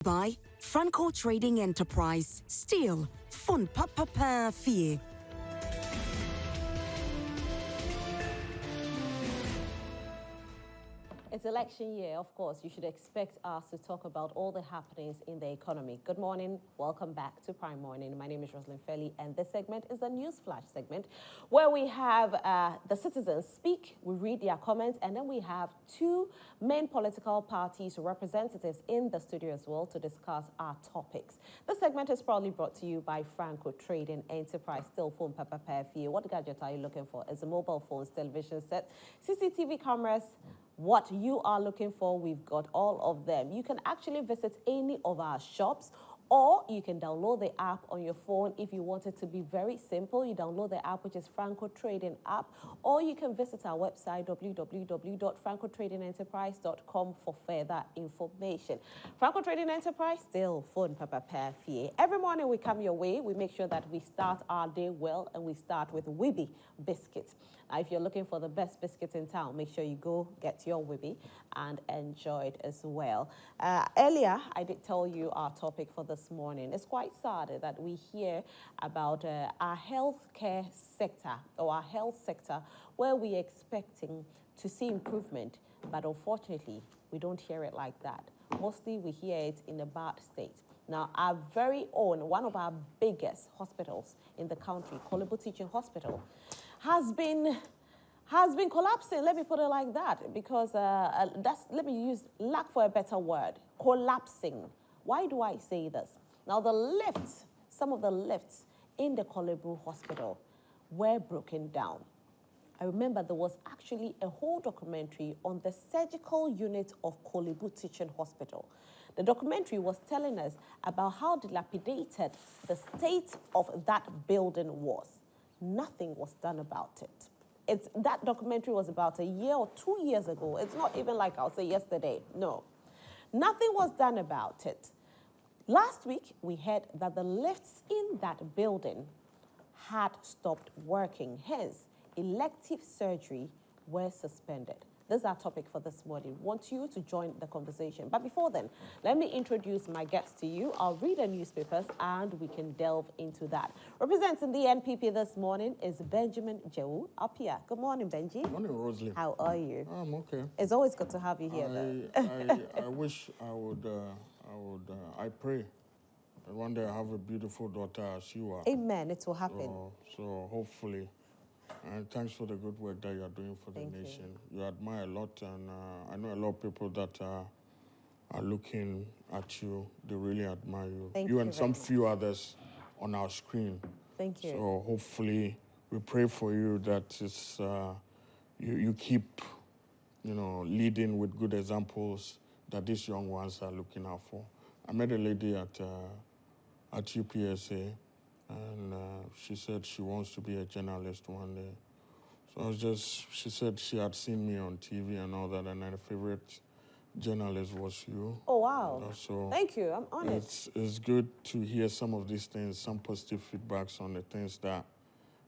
By Franco Trading Enterprise. Still, fun papa fee. It's election year, of course. You should expect us to talk about all the happenings in the economy. Good morning. Welcome back to Prime Morning. My name is Roslyn Felly, and this segment is the News Flash segment, where we have the citizens speak, we read their comments, and then we have two main political parties representatives in the studio as well to discuss our topics. This segment is proudly brought to you by Franco Trading Enterprise. Still phone papa perfie. What gadget are you looking for? Is it mobile phones, television set, CCTV cameras? What you are looking for, we've got all of them. You can actually visit any of our shops, or you can download the app on your phone if you want it to be very simple. You download the app, which is Franco Trading app, or you can visit our website, www.francotradingenterprise.com, for further information. Franco Trading Enterprise, still phone papa perfie. Every morning we come your way, we make sure that we start our day well, and we start with Wibby biscuits. Now, if you're looking for the best biscuits in town, make sure you go get your Wibby and enjoy it as well. Earlier, I did tell you our topic for this morning. It's quite sad that we hear about our healthcare sector, or our health sector, where we're expecting to see improvement, but unfortunately, we don't hear it like that. Mostly, we hear it in a bad state. Now, our very own, one of our biggest hospitals in the country, Kolebu Teaching Hospital, has been collapsing. Let me put it like that, because let me use lack for a better word, collapsing. Why do I say this? Now, the lifts, some of the lifts in the Kolebu Hospital were broken down. I remember there was actually a whole documentary on the surgical unit of Kolebu Teaching Hospital. The documentary was telling us about how dilapidated the state of that building was. Nothing was done about it. That documentary was about a year or 2 years ago. It's not even like I'll say yesterday. No. Nothing was done about it. Last week, we heard that the lifts in that building had stopped working. Hence, elective surgery were suspended. This is our topic for this morning. Want you to join the conversation. But before then, let me introduce my guests to you. I'll read the newspapers and we can delve into that. Representing the NPP this morning is Benjamin Jewu up here. Good morning, Benji. Good morning, Rosalie. How are you? I'm okay. It's always good to have you here, though. I wish I pray that one day I have a beautiful daughter as you are. Amen. It will happen. So hopefully. And thanks for the good work that you are doing for the nation. You admire a lot, and I know a lot of people that are looking at you. They really admire you. Thank you you and some few others on our screen. Thank you. So hopefully, we pray for you that it's, you keep, leading with good examples that these young ones are looking out for. I met a lady at UPSA. And she said she wants to be a journalist one day. So she said she had seen me on TV and all that, and her favorite journalist was you. Oh, wow. So thank you. I'm honored. It's good to hear some of these things, some positive feedbacks on the things that,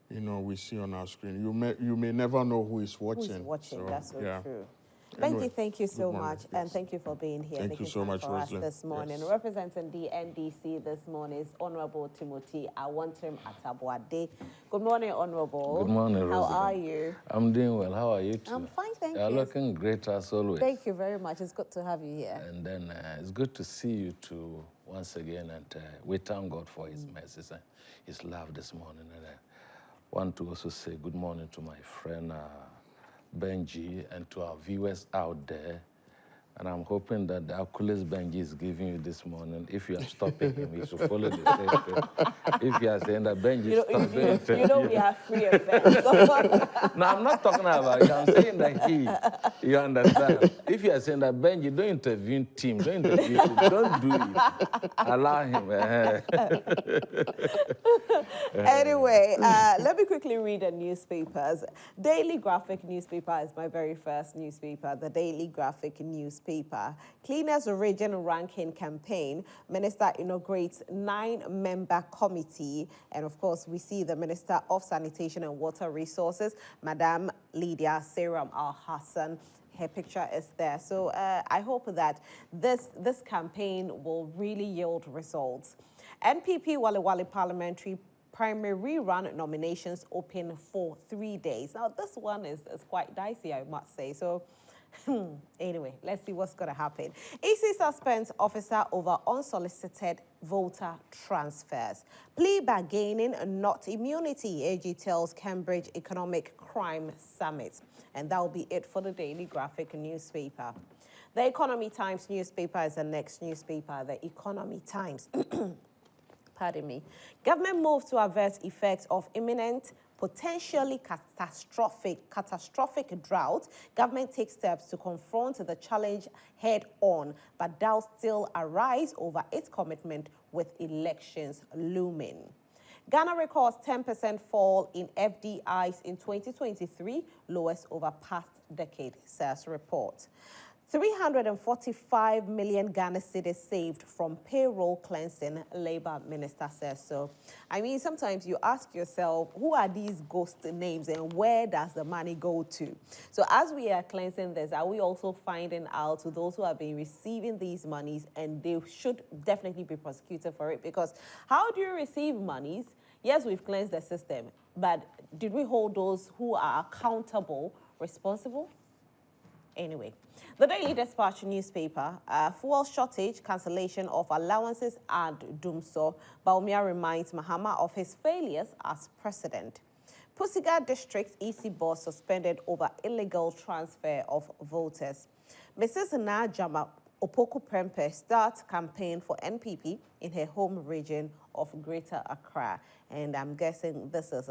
we see on our screen. You may never know who is watching. Who is watching, so, that's so true. Anyway, thank you so much, and thank you for being here. Thank you so much, for us Roslyn. this morning. Yes. Representing the NDC this morning is Honorable Timothy Awantim Atabuade. Good morning, Honorable. Good morning, Roslyn. How are you? I'm doing well. How are you too? I'm fine, thank you. You're looking great as always. Thank you very much. It's good to have you here. And then it's good to see you too once again, and we thank God for His mercies and His love this morning. And I want to also say good morning to my friend Benji, and to our viewers out there. And I'm hoping that the accolades Benji is giving you this morning, if you are stopping him, you should follow the same thing. If you are saying that Benji is stopping him, we have free effects. No, I'm not talking about you. I'm saying that you understand. If you are saying that Benji, don't interview him, don't do it. Allow him. Anyway, let me quickly read the newspapers. Daily Graphic newspaper is my very first newspaper, the Daily Graphic newspaper. Cleaners Region Ranking Campaign. Minister inaugurates 9-member committee. And of course, we see the Minister of Sanitation and Water Resources, Madam Lydia Seram Al-Hassan, her picture is there. So I hope that this campaign will really yield results. NPP Wale Wale Parliamentary primary rerun nominations open for 3 days. Now, this one is quite dicey, I must say. So, anyway, let's see what's going to happen. EC suspends officer over unsolicited voter transfers. Plea bargaining, not immunity, AG tells Cambridge Economic Crime Summit. And that will be it for the Daily Graphic newspaper. The Economy Times newspaper is the next newspaper, the Economy Times. Pardon me. Government moves to avert effects of imminent, potentially catastrophic drought. Government takes steps to confront the challenge head on, but doubts still arise over its commitment with elections looming. Ghana records 10% fall in FDIs in 2023, lowest over past decade, says report. 345 million Ghana cedis saved from payroll cleansing, Labour Minister says so. I mean, sometimes you ask yourself, who are these ghost names and where does the money go to? So as we are cleansing this, are we also finding out those who have been receiving these monies, and they should definitely be prosecuted for it? Because how do you receive monies? Yes, we've cleansed the system, but did we hold those who are accountable responsible? Anyway, the Daily Dispatch newspaper, fuel shortage, cancellation of allowances and doomsor. Bawumia reminds Mahama of his failures as president. Pusiga District EC boss suspended over illegal transfer of voters. Mrs. Najama Opoku Prempeh starts campaign for NPP in her home region of Greater Accra. And I'm guessing this is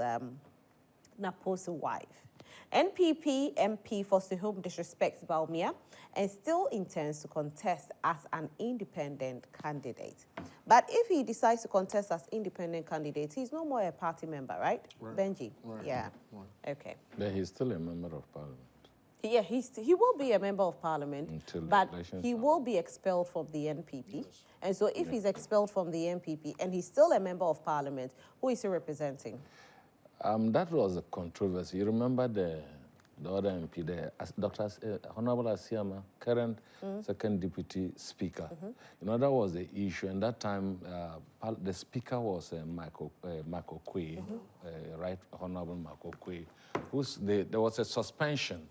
Napo's wife. NPP MP for Sehom disrespects Bawumia and still intends to contest as an independent candidate. But if he decides to contest as independent candidate, he's no more a party member, right? Benji? Right. Yeah. Right. Okay. But he's still a member of parliament. Yeah, he will be a member of parliament, Until but he are. will be expelled from the NPP. Yes. And so if he's expelled from the NPP and he's still a member of parliament, who is he representing? That was a controversy. You remember the other MP there, Dr. Honorable Asiama, current second deputy speaker. You know, that was the issue. And that time, the speaker was Michael Kwe, Right Honorable Michael Kwe. There was a suspension,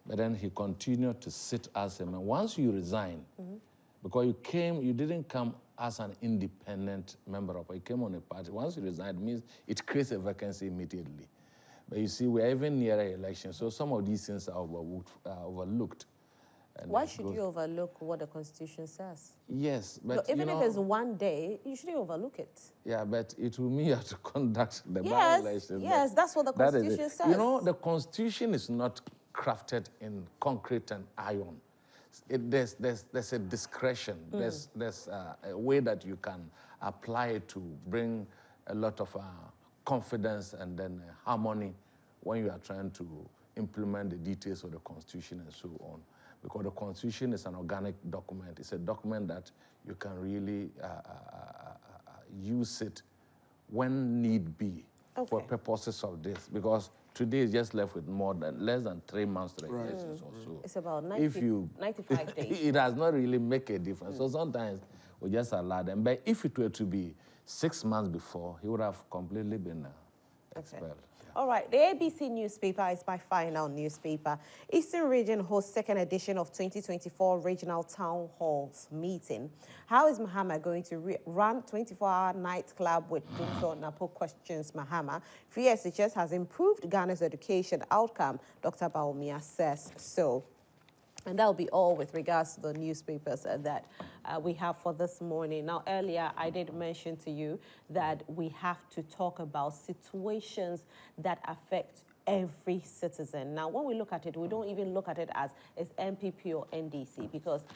but then he continued to sit as a man. Once you resign, because you didn't come as an independent member of, you came on a party. Once you resign, it means it creates a vacancy immediately. But you see, we're even nearer election, so some of these things are overlooked. And why should you overlook what the Constitution says? Yes, but no, even if it's one day, you shouldn't overlook it. Yeah, but it will mean you have to conduct the by-election. Yes, that's what the Constitution says. You know, the Constitution is not crafted in concrete and iron. There's a discretion. There's a way that you can apply it to bring a lot of confidence and then harmony when you are trying to implement the details of the Constitution and so on. Because the Constitution is an organic document. It's a document that you can really use it when need be for purposes of this. Because today is just left with less than 3 months to elections or so. It's about 95 days. It does not really make a difference. So sometimes we just allow them. But if it were to be 6 months before, he would have completely been expelled. Okay. All right, the ABC newspaper is my final newspaper. Eastern Region hosts second edition of 2024 Regional Town Halls meeting. How is Mahama going to run 24-hour nightclub with Dumso Napo questions Mahama? VSHS has improved Ghana's education outcome, Dr. Bawumia says so. And that'll be all with regards to the newspapers that we have for this morning. Now, earlier, I did mention to you that we have to talk about situations that affect every citizen. Now, when we look at it, we don't even look at it as it's MPP or NDC, because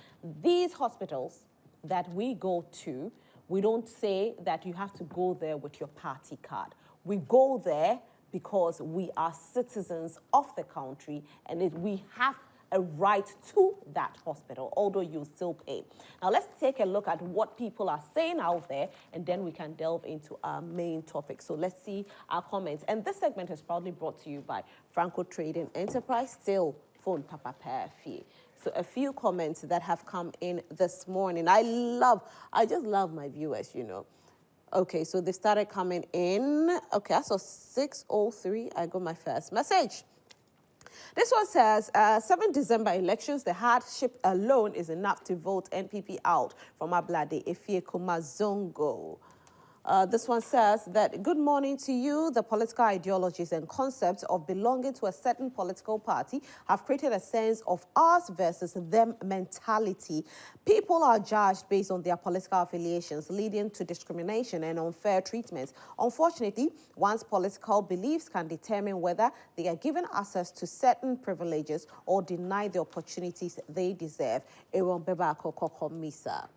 these hospitals that we go to, we don't say that you have to go there with your party card. We go there because we are citizens of the country, and we have a right to that hospital, although you still pay. Now, let's take a look at what people are saying out there, and then we can delve into our main topic. So let's see our comments. And this segment is proudly brought to you by Franco Trading Enterprise, still phone papa perfie. So a few comments that have come in this morning. I just love my viewers, you know. Okay, so they started coming in. Okay, I saw 6:03. I got my first message. This one says, 7 December elections, the hardship alone is enough to vote NPP out from Ablade Efie Kumazongo. This one says that, good morning to you. The political ideologies and concepts of belonging to a certain political party have created a sense of us versus them mentality. People are judged based on their political affiliations, leading to discrimination and unfair treatment. Unfortunately, one's political beliefs can determine whether they are given access to certain privileges or denied the opportunities they deserve. Ewan Bebako Kokomisa.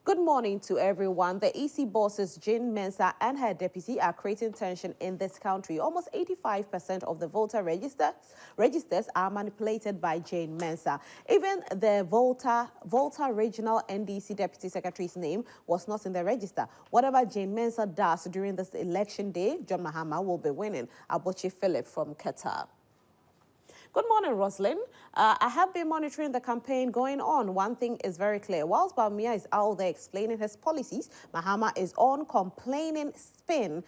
Good morning to everyone. The EC bosses Jane Mensah and her deputy are creating tension in this country. Almost 85% of the voter registers are manipulated by Jane Mensah. Even the Volta Regional NDC Deputy Secretary's name was not in the register. Whatever Jane Mensah does during this election day, John Mahama will be winning. Abochi Philip from Qatar. Good morning, Roslyn. I have been monitoring the campaign going on. One thing is very clear. Whilst Bawumia is out there explaining his policies, Mahama is on complaining spin.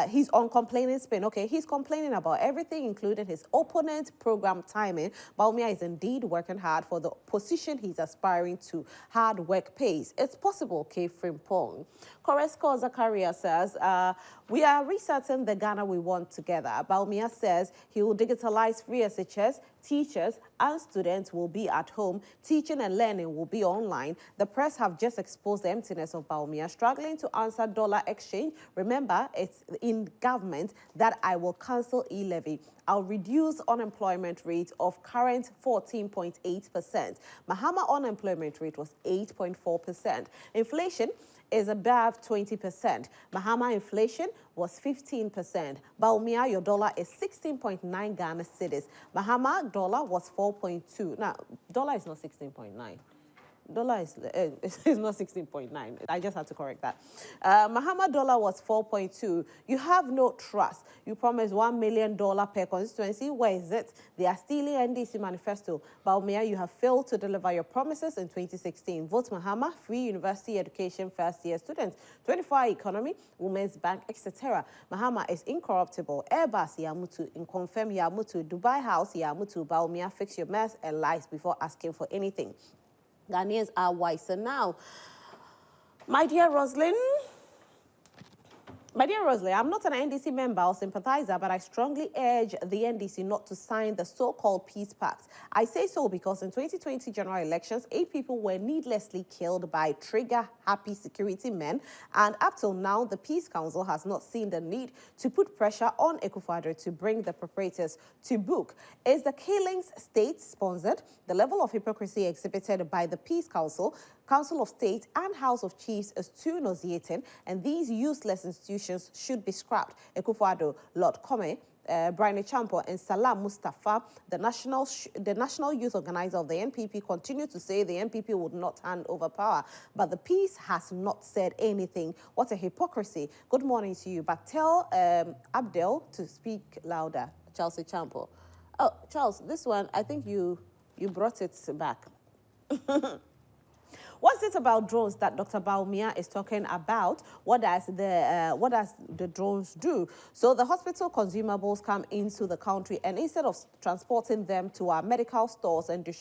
He's on complaining spin. Okay, he's complaining about everything, including his opponent's program timing. Bawumia is indeed working hard for the position he's aspiring to. Hard work pays. It's possible, K. Frimpong. Koresko Zakaria says, we are resetting the Ghana we want together. Bawumia says he will digitalize free SHS, teachers and students will be at home, teaching and learning will be online. The press have just exposed the emptiness of Bawumia, struggling to answer dollar exchange. Remember, it's in government that I will cancel e-levy. I'll reduce unemployment rate of current 14.8%. Mahama unemployment rate was 8.4%. Inflation is above 20%. Mahama inflation was 15%. Bawumia, your dollar is 16.9 Ghana cedis. Mahama dollar was 4.2. Now, dollar is not 16.9. Dollar is not 16.9. I just had to correct that. Mahama dollar was 4.2. You have no trust. You promised $1 million per constituency. Where is it? They are stealing NDC manifesto. Bawumia, you have failed to deliver your promises in 2016. Vote Mahama, free university education, first-year students, 24-hour economy, women's bank, etc. Mahama is incorruptible. Airbus, Yamutu, Inconfirm, Yamutu, Dubai House, Yamutu, Bawumia, fix your mess and lies before asking for anything. Ghanaians are wiser now. My dear Roslyn, I'm not an NDC member or sympathizer, but I strongly urge the NDC not to sign the so-called peace pact. I say so because in 2020 general elections, 8 people were needlessly killed by trigger-happy security men, and up till now, the Peace Council has not seen the need to put pressure on Akufo-Addo to bring the perpetrators to book. Is the killings state-sponsored? The level of hypocrisy exhibited by the Peace Council, Council of State and House of Chiefs is too nauseating, and these useless institutions should be scrapped. Akufo-Addo, Lord Kome, Brian Champo and Salam Mustafa, the national youth organizer of the NPP, continue to say the NPP would not hand over power, but the peace has not said anything. What a hypocrisy. Good morning to you, but tell Abdel to speak louder. Charles Champo. Oh, Charles, this one, I think you brought it back. What's it about drones that Dr. Bawumia is talking about? What does the drones do? So the hospital consumables come into the country, and instead of transporting them to our medical stores and be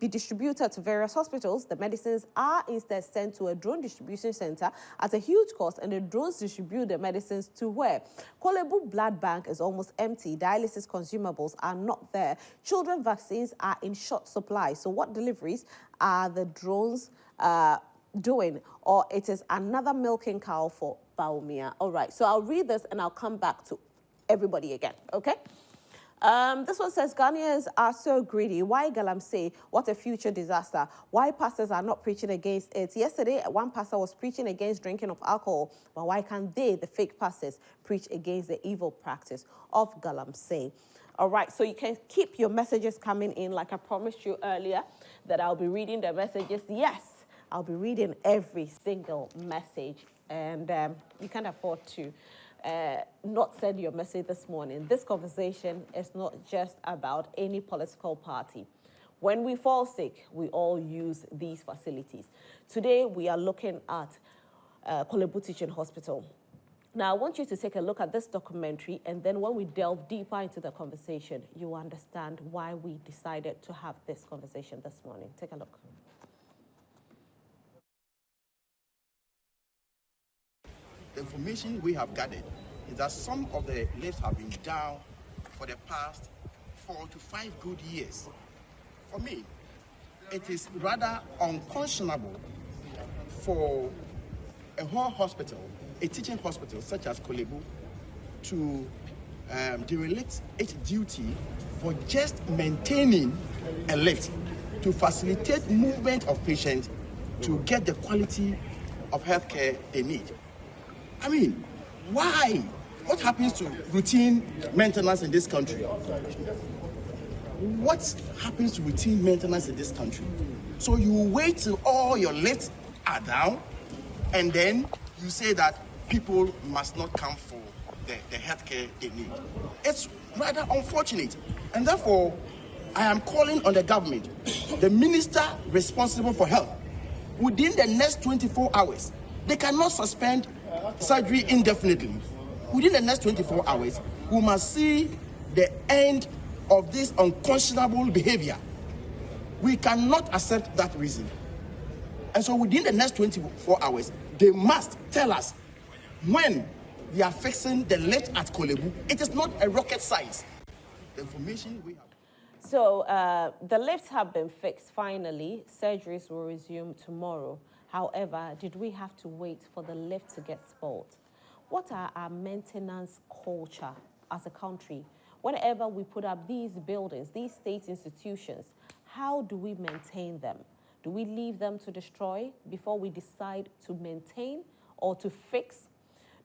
distributed to various hospitals, the medicines are instead sent to a drone distribution center at a huge cost, and the drones distribute the medicines to where? Kolebu blood bank is almost empty. Dialysis consumables are not there. Children vaccines are in short supply. So what deliveries are the drones doing? Or it is another milking cow for Bawumia. All right, so I'll read this and I'll come back to everybody again, okay? This one says, Ghanaians are so greedy. Why Galamsey? What a future disaster. Why pastors are not preaching against it? Yesterday, one pastor was preaching against drinking of alcohol, but why can't they, the fake pastors, preach against the evil practice of Galamsey? All right, so you can keep your messages coming in, like I promised you earlier, that I'll be reading the messages. Yes, I'll be reading every single message, and you can't afford to not send your message this morning. This conversation is not just about any political party. When we fall sick, we all use these facilities. Today, we are looking at Kolebu Teaching Hospital. Now, I want you to take a look at this documentary, and then when we delve deeper into the conversation, you will understand why we decided to have this conversation this morning. Take a look. The information we have gathered is that some of the lifts have been down for the past 4 to 5 good years. For me, it is rather unconscionable for a whole hospital, a teaching hospital such as Kolebu, to derelict its duty for just maintaining a lift to facilitate movement of patients to get the quality of healthcare they need. I mean, why? What happens to routine maintenance in this country? What happens to routine maintenance in this country? So you wait till all your lifts are down, and then you say that people must not come for the healthcare they need. It's rather unfortunate. And therefore, I am calling on the government, the minister responsible for health, within the next 24 hours, they cannot suspend surgery indefinitely. Within the next 24 hours, we must see the end of this unconscionable behavior. We cannot accept that reason. And so within the next 24 hours, they must tell us when they are fixing the lift at Kolebu. It is not a rocket science. The information we have. So the lifts have been fixed finally. Surgeries will resume tomorrow. However, did we have to wait for the lift to get spoiled? What are our maintenance culture as a country? Whenever we put up these buildings, these state institutions, how do we maintain them? Do we leave them to destroy before we decide to maintain or to fix?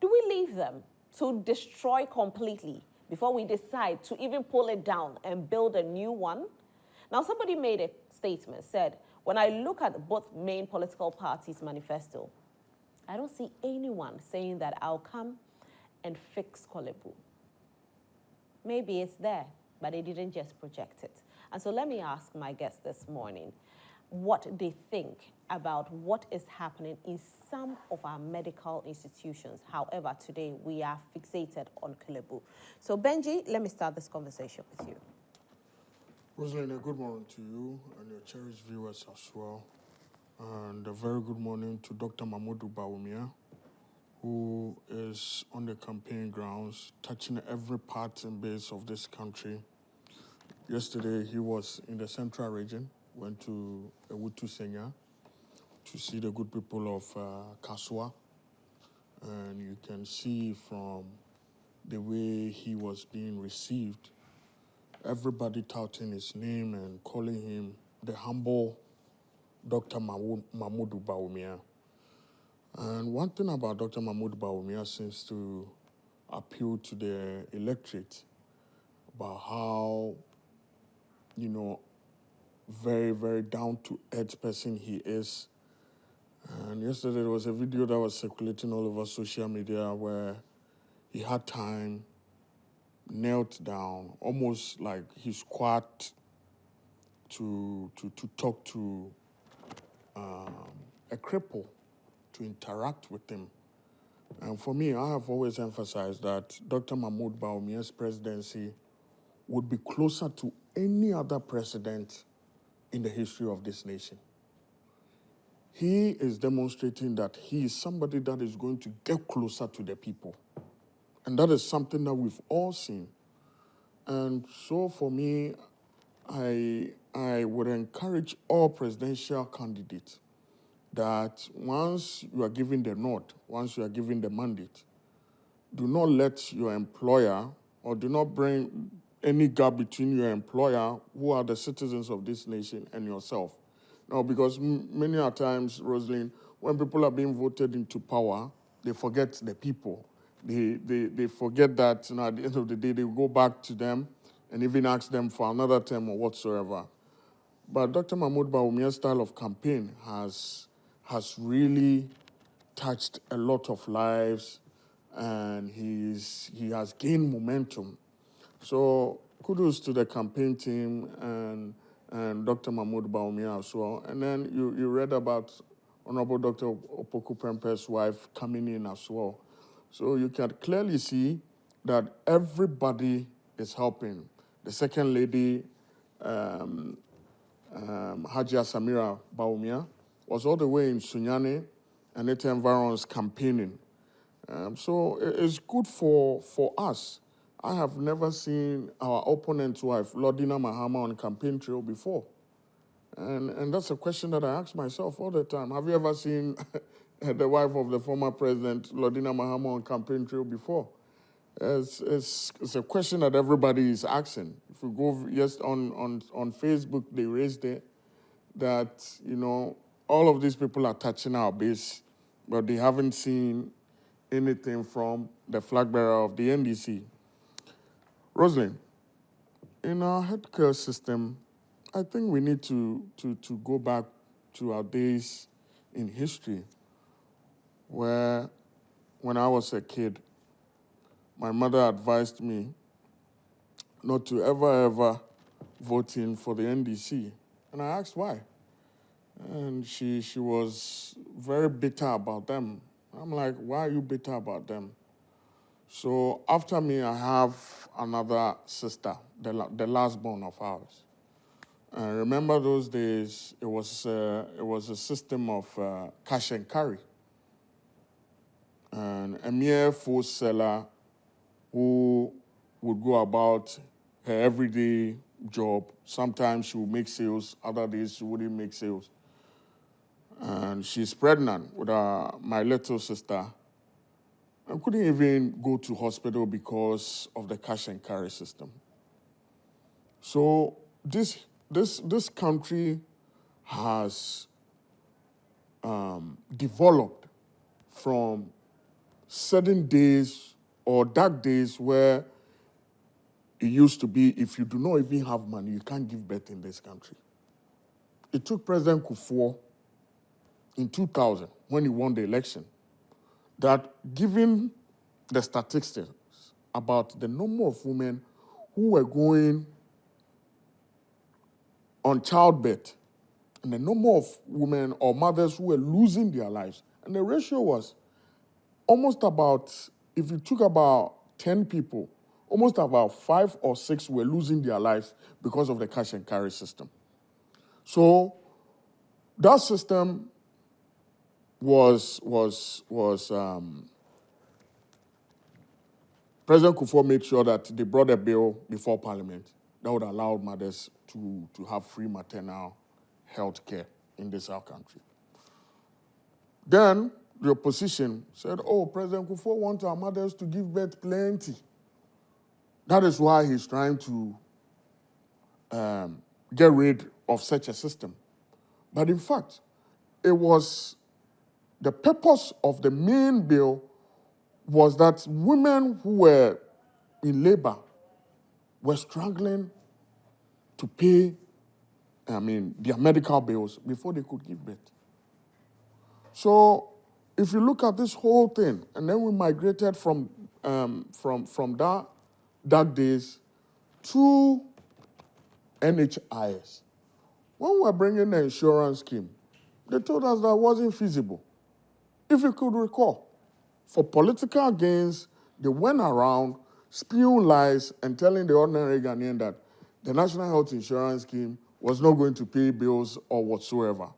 Do we leave them to destroy completely before we decide to even pull it down and build a new one? Now, somebody made a statement, said, when I look at both main political parties' manifesto, I don't see anyone saying that I'll come and fix Kolebu. Maybe it's there, but they didn't just project it. And so let me ask my guests this morning what they think about what is happening in some of our medical institutions. However, today we are fixated on Kolebu. So Benji, let me start this conversation with you. Rosalina, good morning to you and your cherished viewers as well. And a very good morning to Dr. Mamoudou Bawumia, who is on the campaign grounds, touching every part and base of this country. Yesterday, he was in the central region, went to Ewutu Senya to see the good people of Kaswa. And you can see from the way he was being received, everybody touting his name and calling him the humble Dr. Mamoudou Bawumia. And one thing about Dr. Mamoudou Bawumia seems to appeal to the electorate about how, very, very down-to-earth person he is. And yesterday there was a video that was circulating all over social media where he had time, knelt down, almost like he squat to talk to a cripple, to interact with him. And for me, I have always emphasized that Dr. Mamoudou Bawumia's presidency would be closer to any other president in the history of this nation. He is demonstrating that he is somebody that is going to get closer to the people. And that is something that we've all seen. And so for me, I would encourage all presidential candidates that once you are given the nod, once you are given the mandate, do not let your employer or do not bring any gap between your employer, who are the citizens of this nation, and yourself. Now, because many a times, Rosalind, when people are being voted into power, they forget the people. They forget that at the end of the day, they go back to them and even ask them for another term or whatsoever. But Dr. Mamoudou Bawumia's style of campaign has really touched a lot of lives, and he has gained momentum. So kudos to the campaign team and Dr. Mahmoud Baumia as well. And then you read about Honorable Dr. Opoku Prempe's wife coming in as well. So you can clearly see that everybody is helping. The second lady, Hajia Samira Baumia, was all the way in Sunyani and its environs campaigning. So it's good for us. I have never seen our opponent's wife, Lordina Mahama, on campaign trail before. And that's a question that I ask myself all the time. Have you ever seen the wife of the former president, Lordina Mahama, on campaign trail before? It's a question that everybody is asking. If you go on Facebook, they raised it that, all of these people are touching our base, but they haven't seen anything from the flag bearer of the NDC. Rosalind, in our healthcare system, I think we need to go back to our days in history where, when I was a kid, my mother advised me not to ever vote in for the NDC. And I asked why. And she was very bitter about them. I'm like, why are you bitter about them? So after me, I have another sister, the last born of ours. And remember those days, it was a system of cash and carry. And a mere food seller who would go about her everyday job. Sometimes she would make sales, other days she wouldn't make sales. And she's pregnant with my little sister. I couldn't even go to hospital because of the cash and carry system. So this country has developed from certain days or dark days where it used to be, if you do not even have money, you can't give birth in this country. It took President Kufuor in 2000, when he won the election, that given the statistics about the number of women who were going on childbirth and the number of women or mothers who were losing their lives, and the ratio was almost about, if you took about 10 people, almost about 5 or 6 were losing their lives because of the cash and carry system. So that system was President Kufuor made sure that they brought a bill before Parliament that would allow mothers to have free maternal health care in this our country. Then the opposition said, oh, President Kufuor wants our mothers to give birth plenty. That is why he's trying to get rid of such a system. But in fact, it was the purpose of the main bill was that women who were in labor were struggling to pay, their medical bills before they could give birth. So if you look at this whole thing, and then we migrated from that dark days to NHIS. When we were bringing the insurance scheme, they told us that it wasn't feasible. If you could recall, for political gains, they went around spewing lies and telling the ordinary Ghanaian that the National Health Insurance Scheme was not going to pay bills or whatsoever.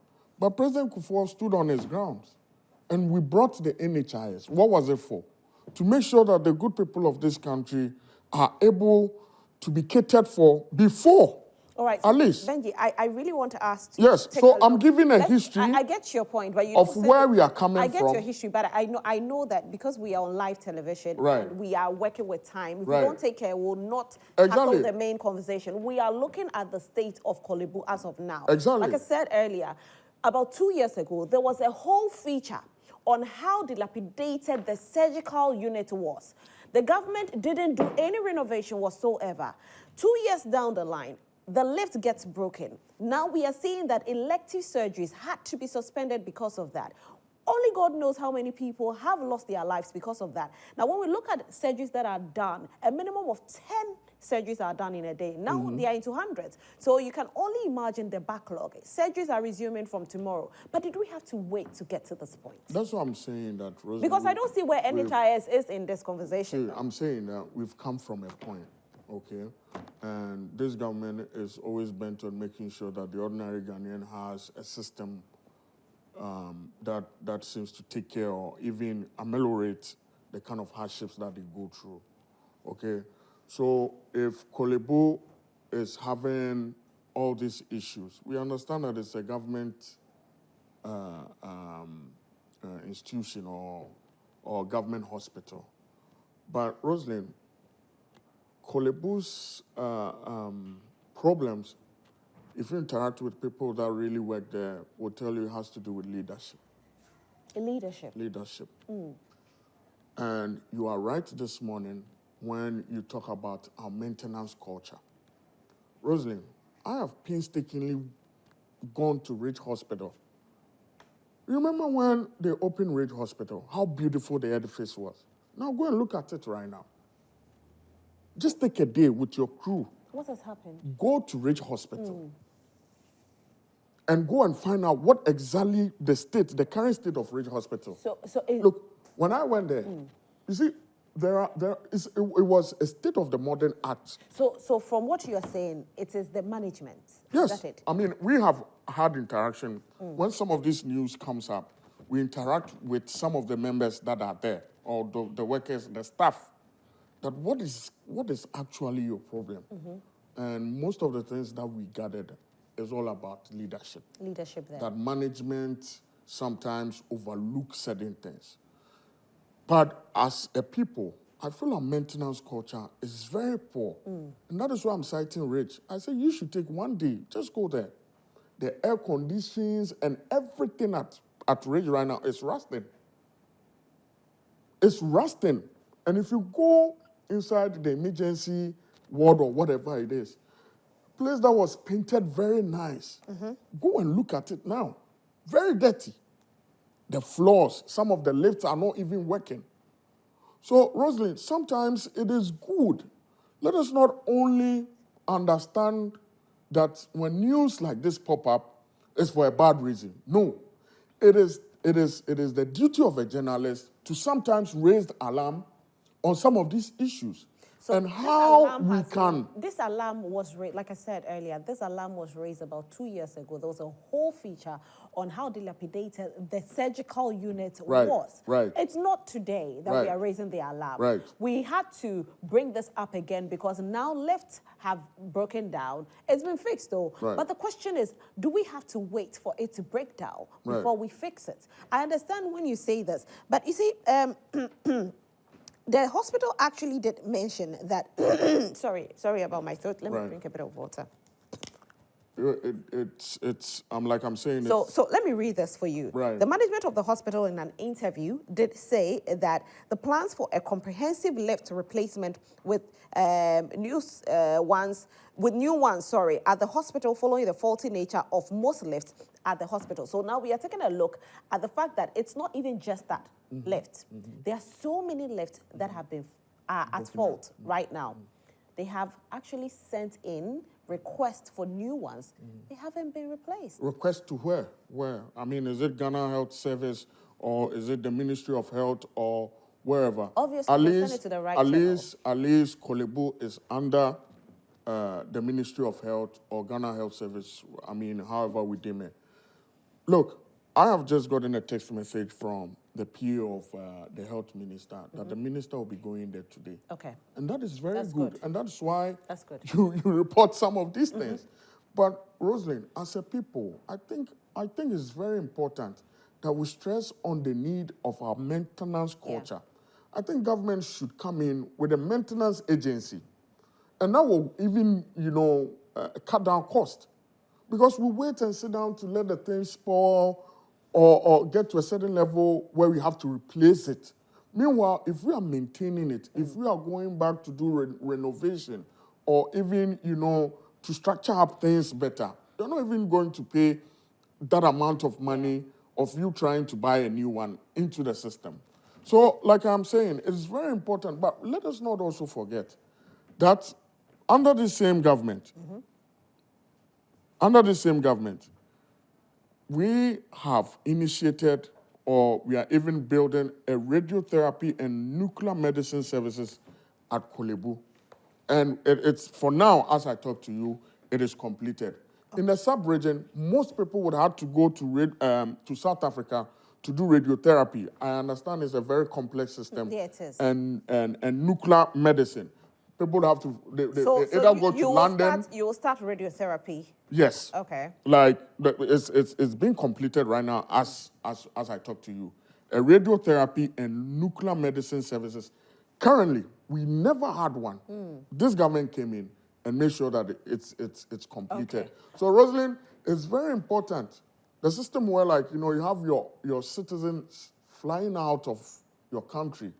But President Kufuor stood on his grounds, and we brought the NHIS. What was it for? To make sure that the good people of this country are able to be catered for before. All right, at least. Benji, I really want to ask you. Yes, so I'm giving a history. I get your point, but of where we are coming from. I get your history, but I know that because we are on live television, right, and we are working with time. If right, we don't take care, we'll not tackle the main conversation. We are looking at the state of Kolebu as of now. Exactly. Like I said earlier, about 2 years ago, there was a whole feature on how dilapidated the surgical unit was. The government didn't do any renovation whatsoever. 2 years down the line, the lift gets broken. Now we are seeing that elective surgeries had to be suspended because of that. only God knows how many people have lost their lives because of that. Now, when we look at surgeries that are done, a minimum of 10 surgeries are done in a day. Now they are into hundreds. So you can only imagine the backlog. Surgeries are resuming from tomorrow. But did we have to wait to get to this point? That's what I'm saying, that Rosie, because I don't see where NHIS is in this conversation. See, I'm saying that we've come from a point, okay? And this government is always bent on making sure that the ordinary Ghanaian has a system that seems to take care or even ameliorate the kind of hardships that they go through, okay? So if Kolebu is having all these issues, we understand that it's a government institution or government hospital. But Rosalind, Kolebu's problems, if you interact with people that really work there, will tell you it has to do with leadership. Leadership. Leadership. And you are right this morning when you talk about our maintenance culture. Rosalind, I have painstakingly gone to Ridge Hospital. You remember when they opened Ridge Hospital, how beautiful the edifice was? Now go and look at it right now. Just take a day with your crew. What has happened? Go to Ridge Hospital and go and find out what exactly the current state of Ridge Hospital. Look, when I went there, you see, it was a state of the modern art. So from what you are saying, it is the management. Yes. Is that it? I mean, we have had interaction. When some of this news comes up, we interact with some of the members that are there, or the workers, the staff, that what is actually your problem? And most of the things that we gathered is all about leadership. Leadership there. That management sometimes overlooks certain things. But as a people, I feel our maintenance culture is very poor. And that is why I'm citing Rich. I say you should take one day, just go there. The air conditions and everything at Ridge right now is rusting. It's rusting. And if you go inside the emergency ward or whatever it is, place that was painted very nice, go and look at it now. Very dirty. The floors, some of the lifts are not even working. So, Rosalind, sometimes it is good. Let us not only understand that when news like this pop up, it's for a bad reason. No. It is the duty of a journalist to sometimes raise the alarm on some of these issues. So and how we can... This alarm was raised, like I said earlier, this alarm was raised about 2 years ago. There was a whole feature on how dilapidated the surgical unit was. Right. It's not today that we are raising the alarm. Right. We had to bring this up again because now lifts have broken down. It's been fixed though. Right. But the question is, do we have to wait for it to break down before we fix it? I understand when you say this, but you see, the hospital actually did mention that, sorry about my throat. Let me drink a bit of water. I'm saying So let me read this for you. Right. The management of the hospital in an interview did say that the plans for a comprehensive lift replacement with new ones at the hospital following the faulty nature of most lifts at the hospital. So now we are taking a look at the fact that it's not even just that lift. There are so many lifts that have been at fault right now. They have actually sent in requests for new ones. They haven't been replaced. Request to where? Where? I mean, is it Ghana Health Service or is it the Ministry of Health or wherever? Obviously, they send it to the right channel. At least Kolebu is under the Ministry of Health or Ghana Health Service, I mean, however we deem it. Look, I have just gotten a text message from the PA of the health minister that the minister will be going there today. Okay. And that is very good. And that's why you report some of these things. But Rosalind, as a people, I think it's very important that we stress on the need of our maintenance culture. I think government should come in with a maintenance agency. And that will even, cut down cost. Because we wait and sit down to let the thing spoil or get to a certain level where we have to replace it. Meanwhile, if we are maintaining it, if we are going back to do renovation or even, to structure up things better, you're not even going to pay that amount of money of you trying to buy a new one into the system. So, like I'm saying, it's very important, but let us not also forget that under the same government, we have initiated or we are even building a radiotherapy and nuclear medicine services at Kolebu. And it's, for now, as I talk to you, it is completed. In the sub-region, most people would have to go to South Africa to do radiotherapy. I understand it's a very complex system. Yeah, it is. And nuclear medicine. People have to, they either go to London. You will start radiotherapy. Yes. Okay. Like, it's being completed right now as I talk to you. A radiotherapy and nuclear medicine services. Currently, we never had one. This government came in and made sure that it's completed. Okay. So, Rosalind, it's very important. The system where, like, you know, you have your citizens flying out of your country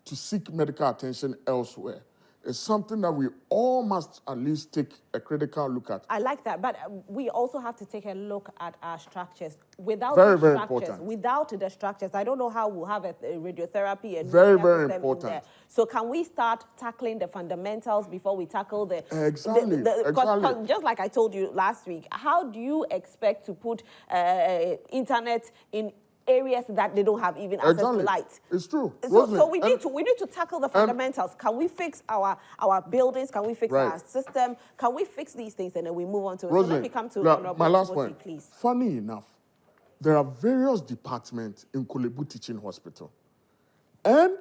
to seek medical attention elsewhere. It's something that we all must at least take a critical look at. I like that, but we also have to take a look at our structures. Without Very, the very structures, important. without the structures, I don't know how we'll have a radiotherapy and Very, nuclear very system important. in there. So can we start tackling the fundamentals before we tackle the... Exactly, Because just like I told you last week, how do you expect to put internet in areas that they don't have even access to light? It's true. So we need to tackle the fundamentals. Can we fix our buildings? Can we fix our system? Can we fix these things and then we move on to it? So let me come to my last point. Please. Funny enough, there are various departments in Kolebu Teaching Hospital. And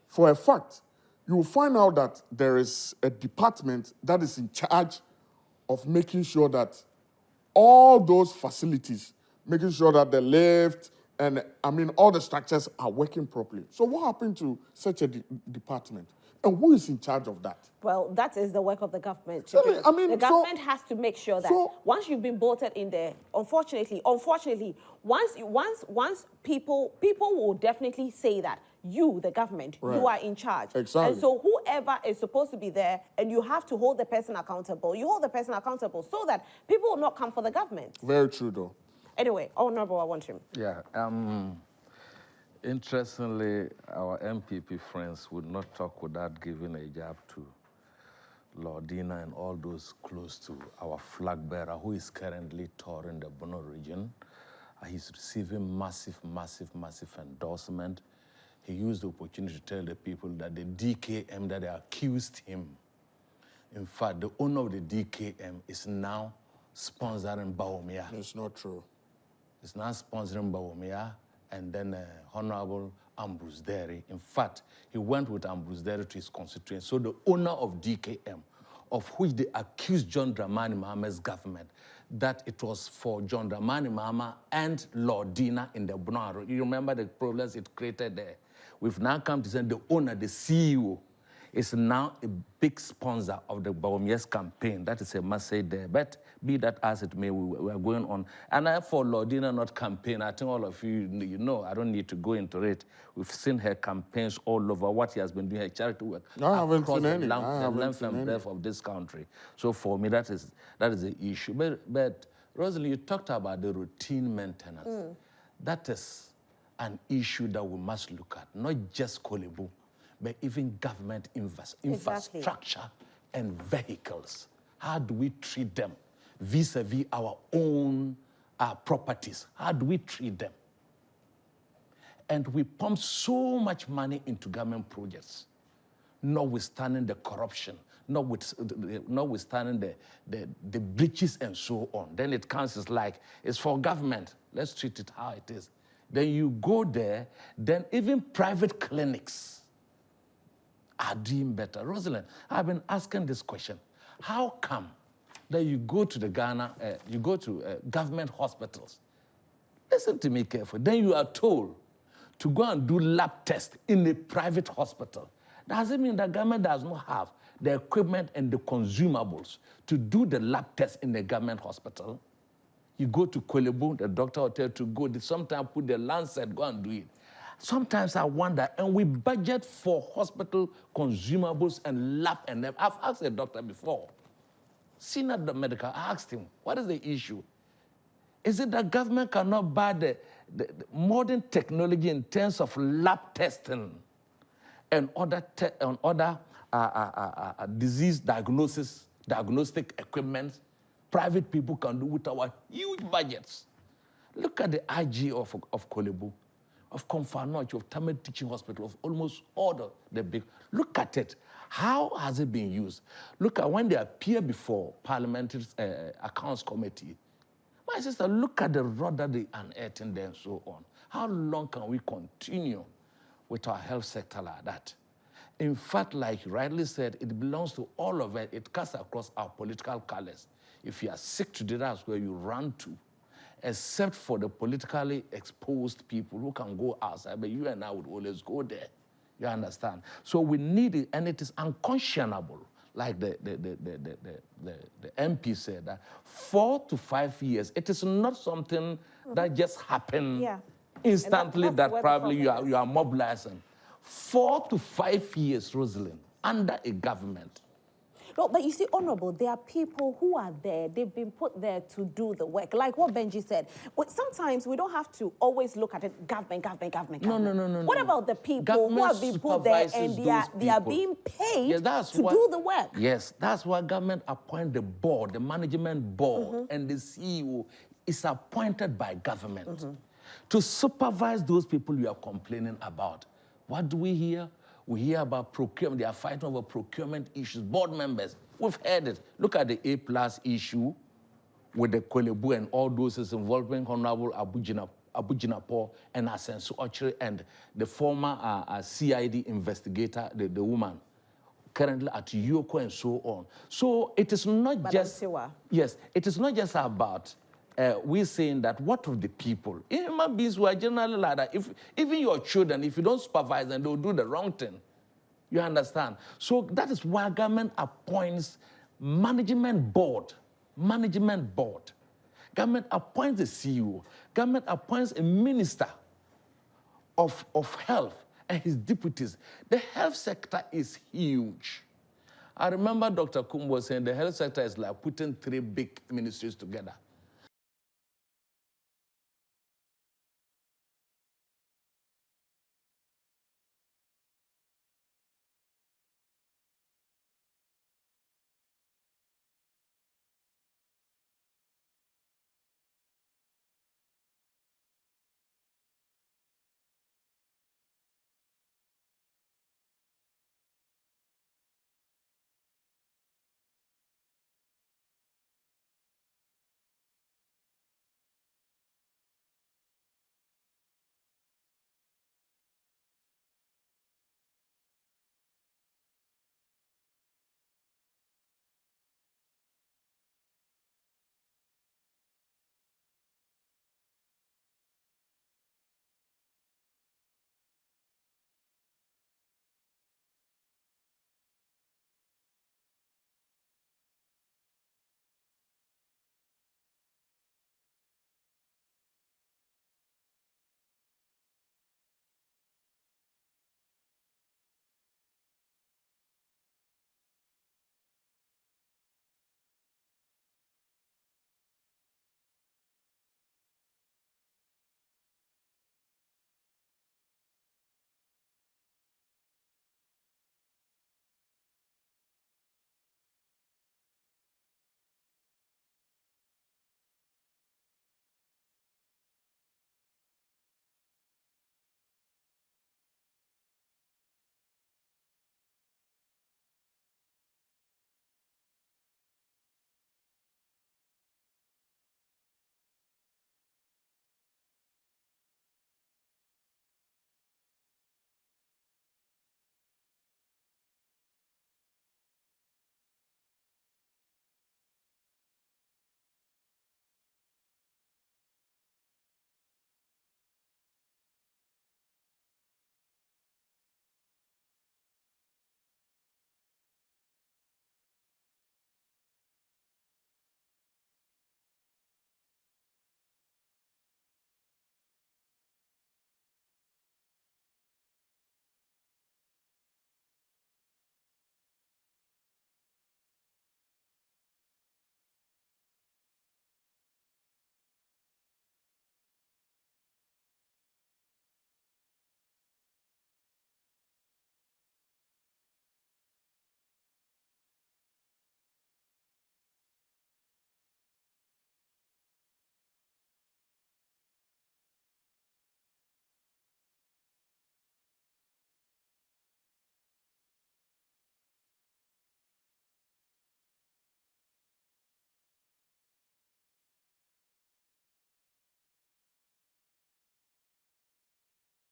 for a fact, you will find out that there is a department that is in charge of making sure that all those facilities, making sure that the lift, and I mean, all the structures are working properly. So what happened to such a department? And who is in charge of that? Well, that is the work of the government. I mean, the government has to make sure that once you've been voted in there, unfortunately, once people will definitely say that you, the government, you are in charge. Exactly. And so whoever is supposed to be there, and you have to hold the person accountable. You hold the person accountable so that people will not come for the government. Very true, though. Anyway, Honorable, I want him. Yeah. Interestingly, our MPP friends would not talk without giving a jab to Lordina and all those close to our flag bearer, who is currently touring the Bono region. He's receiving massive endorsement. He used the opportunity to tell the people that the DKM that they accused him, in fact, the owner of the DKM is now sponsoring Bawumia. It's not true. It's now sponsoring Bawumia, and then Honorable Ambrose Derry. In fact, he went with Ambrose Derry to his constituency. So the owner of DKM, of which they accused John Dramani Mahaman's government, that it was for John Dramani Mahama and Lordina in the Bono. You remember the problems it created there. We've now come to say the owner, the CEO, is now a big sponsor of the Bawumia's campaign. That is a must say there. But be that as it may, we are going on. And for Lordina not campaign, I think all of you know, I don't need to go into it. We've seen her campaigns all over, what he has been doing, her charity work across the length and breadth of this country. So for me, that is the issue. But Rosalie, you talked about the routine maintenance. That is an issue that we must look at, not just Kolebu, but even government infrastructure and vehicles. How do we treat them vis-a-vis our own properties? How do we treat them? And we pump so much money into government projects, notwithstanding the corruption, notwithstanding the breaches and so on. Then it comes as like, it's for government. Let's treat it how it is. Then you go there, then even private clinics are doing better. Rosalind, I've been asking this question. How come that you go to the Ghana, you go to government hospitals? Listen to me carefully. Then you are told to go and do lab tests in a private hospital. Does it mean that government does not have the equipment and the consumables to do the lab tests in the government hospital? You go to Kolebu, the doctor will tell you to go. They sometimes put the Lancet, go and do it. Sometimes I wonder, and we budget for hospital consumables and lab and everything. I've asked a doctor before, senior medical, I asked him, what is the issue? Is it that government cannot buy the modern technology in terms of lab testing and other disease diagnostic equipment private people can do with our huge budgets? Look at the IG of Kolebu, of Komfanoch, of Tamed Teaching Hospital, of almost all the big. Look at it. How has it been used? Look at when they appear before Parliamentary Accounts Committee. My sister, look at the road that they unearthing there and so on. How long can we continue with our health sector like that? In fact, like you rightly said, it belongs to all of it. It cuts across our political colors. If you are sick today, that's where you run to, except for the politically exposed people who can go outside, but you and I would always go there. You understand? So we need it, and it is unconscionable, like the MP said, that 4 to 5 years, it is not something that just happened instantly that probably you are mobilizing. 4 to 5 years, Rosalind, under a government. No, but you see, Honorable, there are people who are there. They've been put there to do the work. Like what Benji said. But sometimes we don't have to always look at it, government. No. What about the people who have been put there and they are being paid to do the work? Yes, that's why government appoint the board, the management board, and the CEO is appointed by government to supervise those people you are complaining about. What do we hear? We hear about procurement. They are fighting over procurement issues. Board members, we've heard it. Look at the A+ issue with the Kolebu and all those involving Honorable Abujinapo and Asensu Ochre and the former CID investigator, the woman, currently at Yoko and so on. So it is not yes, it is not just about we're saying that what of the people? Human beings were generally like that. If even your children, if you don't supervise them, they'll do the wrong thing. You understand? So that is why government appoints management board. Management board. Government appoints the CEO. Government appoints a minister of health and his deputies. The health sector is huge. I remember Dr. Kumbo saying the health sector is like putting 3 big ministries together.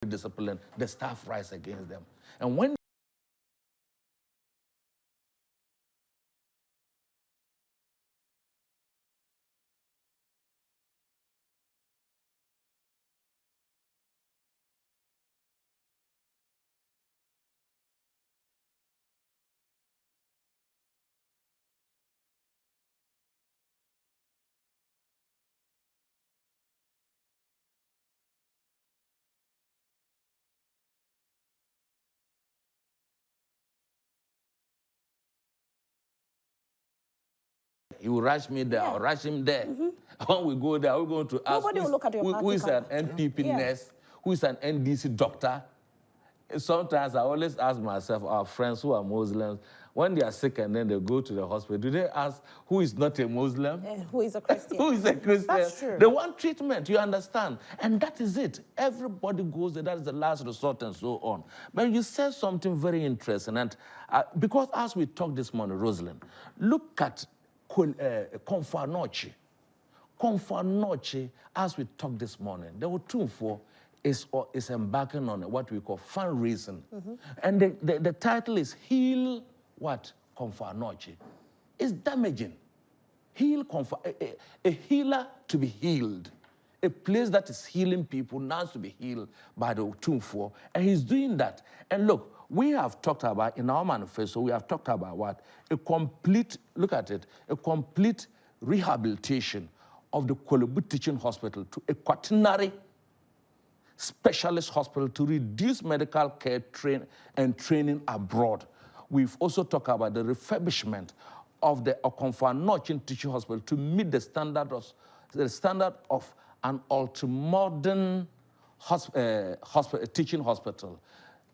discipline, the staff rise against them. And when he will rush me there or rush him there. When we go there, we're going to ask Nobody will look at your who is an NPP nurse, who is an NDC doctor. Sometimes I always ask myself, our friends who are Muslims, when they are sick and then they go to the hospital, do they ask who is not a Muslim? Who is a Christian? Who is a Christian? That's true. They want treatment, you understand? And that is it. Everybody goes there. That is the last resort and so on. But you said something very interesting. And because as we talked this morning, Rosalind, look at Confanoche. Confanoche, as we talked this morning, there were 2 for is embarking on what we call fundraising. And the title is Heal what? Confanoche. It's damaging. Heal a healer to be healed. A place that is healing people now to be healed by the 2-4. And he's doing that. And look, we have talked about, in our manifesto, we have talked about what? A complete, look at it, a complete rehabilitation of the Kolebu Teaching Hospital to a quaternary specialist hospital to reduce medical care training abroad. We've also talked about the refurbishment of the Confanoche Teaching Hospital to meet the standard of an ultra-modern teaching hospital,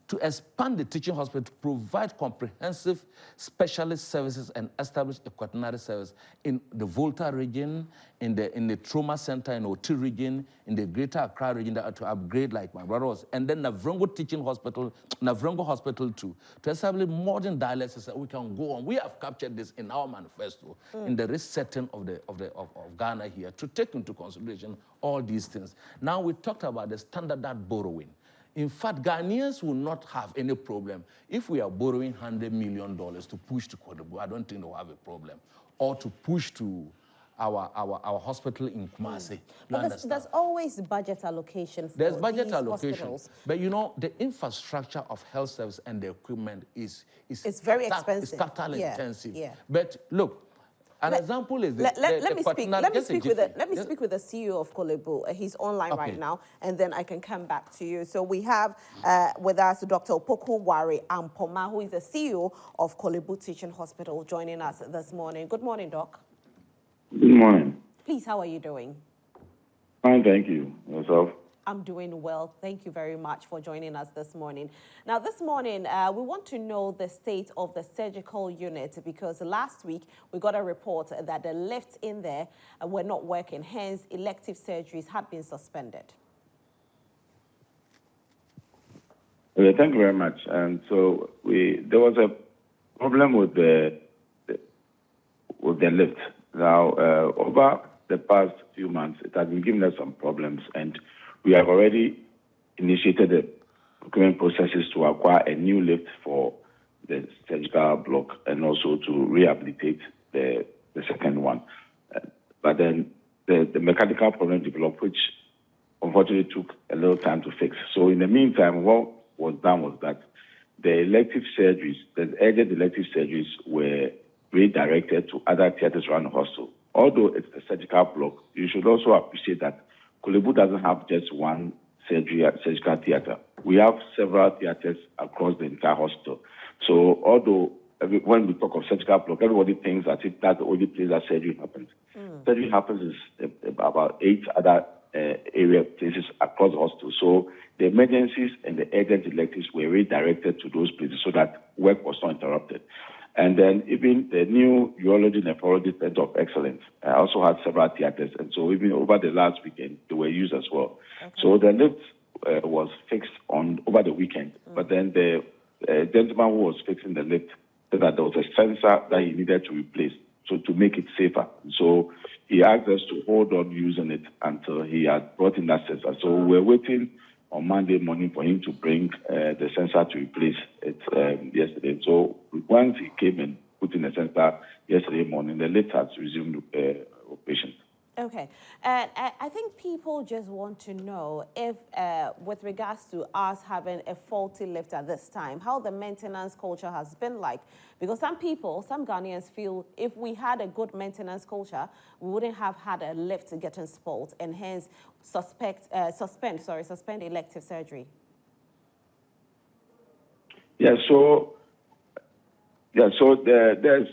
to expand the teaching hospital to provide comprehensive specialist services and establish a quaternary service in the Volta region, in the trauma center in Oti region, in the Greater Accra region to upgrade like my brother was, and then Navrongo Teaching Hospital, Navrongo Hospital too, to establish modern dialysis that we can go on. We have captured this in our manifesto, in the resetting of Ghana here, to take into consideration all these things. Now we talked about the standard borrowing. In fact, Ghanaians will not have any problem if we are borrowing $100 million to push to Kodebu. I don't think they'll have a problem. Or to push to our hospital in Kumasi. But there's always budget allocation for There's budget these allocation. hospitals. But you know, the infrastructure of health service and the equipment is it's very expensive. It's capital intensive. Yeah. But look, an example is let me speak with the CEO of Kolebu. He's online right now, and then I can come back to you. So we have with us Dr. Opoku Wari Ampoma, who is the CEO of Kolebu Teaching Hospital, joining us this morning. Good morning, Doc. Good morning. Please, how are you doing? Fine, thank you. Yourself? I'm doing well. Thank you very much for joining us this morning. Now, this morning, we want to know the state of the surgical unit, because last week we got a report that the lifts in there were not working. Hence, elective surgeries had been suspended. Okay, thank you very much. And so there was a problem with the lift. Now, over the past few months, it has been giving us some problems, and we have already initiated the procurement processes to acquire a new lift for the surgical block and also to rehabilitate the second one. But then the mechanical problem developed, which unfortunately took a little time to fix. So in the meantime, what was done was that the elective surgeries, the urgent elective surgeries were redirected to other theaters around the hospital. Although it's a surgical block, you should also appreciate that Kolebu doesn't have just one surgical theater. We have several theaters across the entire hospital. So although when we talk of surgical block, everybody thinks that that's the only place that surgery happens. Surgery happens in about 8 other area places across the hospital. So the emergencies and the urgent electives were redirected to those places so that work was not interrupted. And then even the new urology nephrology center of excellence also had several theaters. And so even over the last weekend, they were used as well. Okay. So the lift was fixed over the weekend. But then the gentleman who was fixing the lift said that there was a sensor that he needed to replace so to make it safer. So he asked us to hold on using it until he had brought in that sensor. So we're waiting on Monday morning for him to bring the sensor to replace it yesterday. So once he came and put in the sensor yesterday morning, the lift has resumed operation. Okay, and I think people just want to know if, with regards to us having a faulty lift at this time, how the maintenance culture has been like. Because some Ghanaians feel if we had a good maintenance culture, we wouldn't have had a lift getting spoiled and hence suspend elective surgery. So there's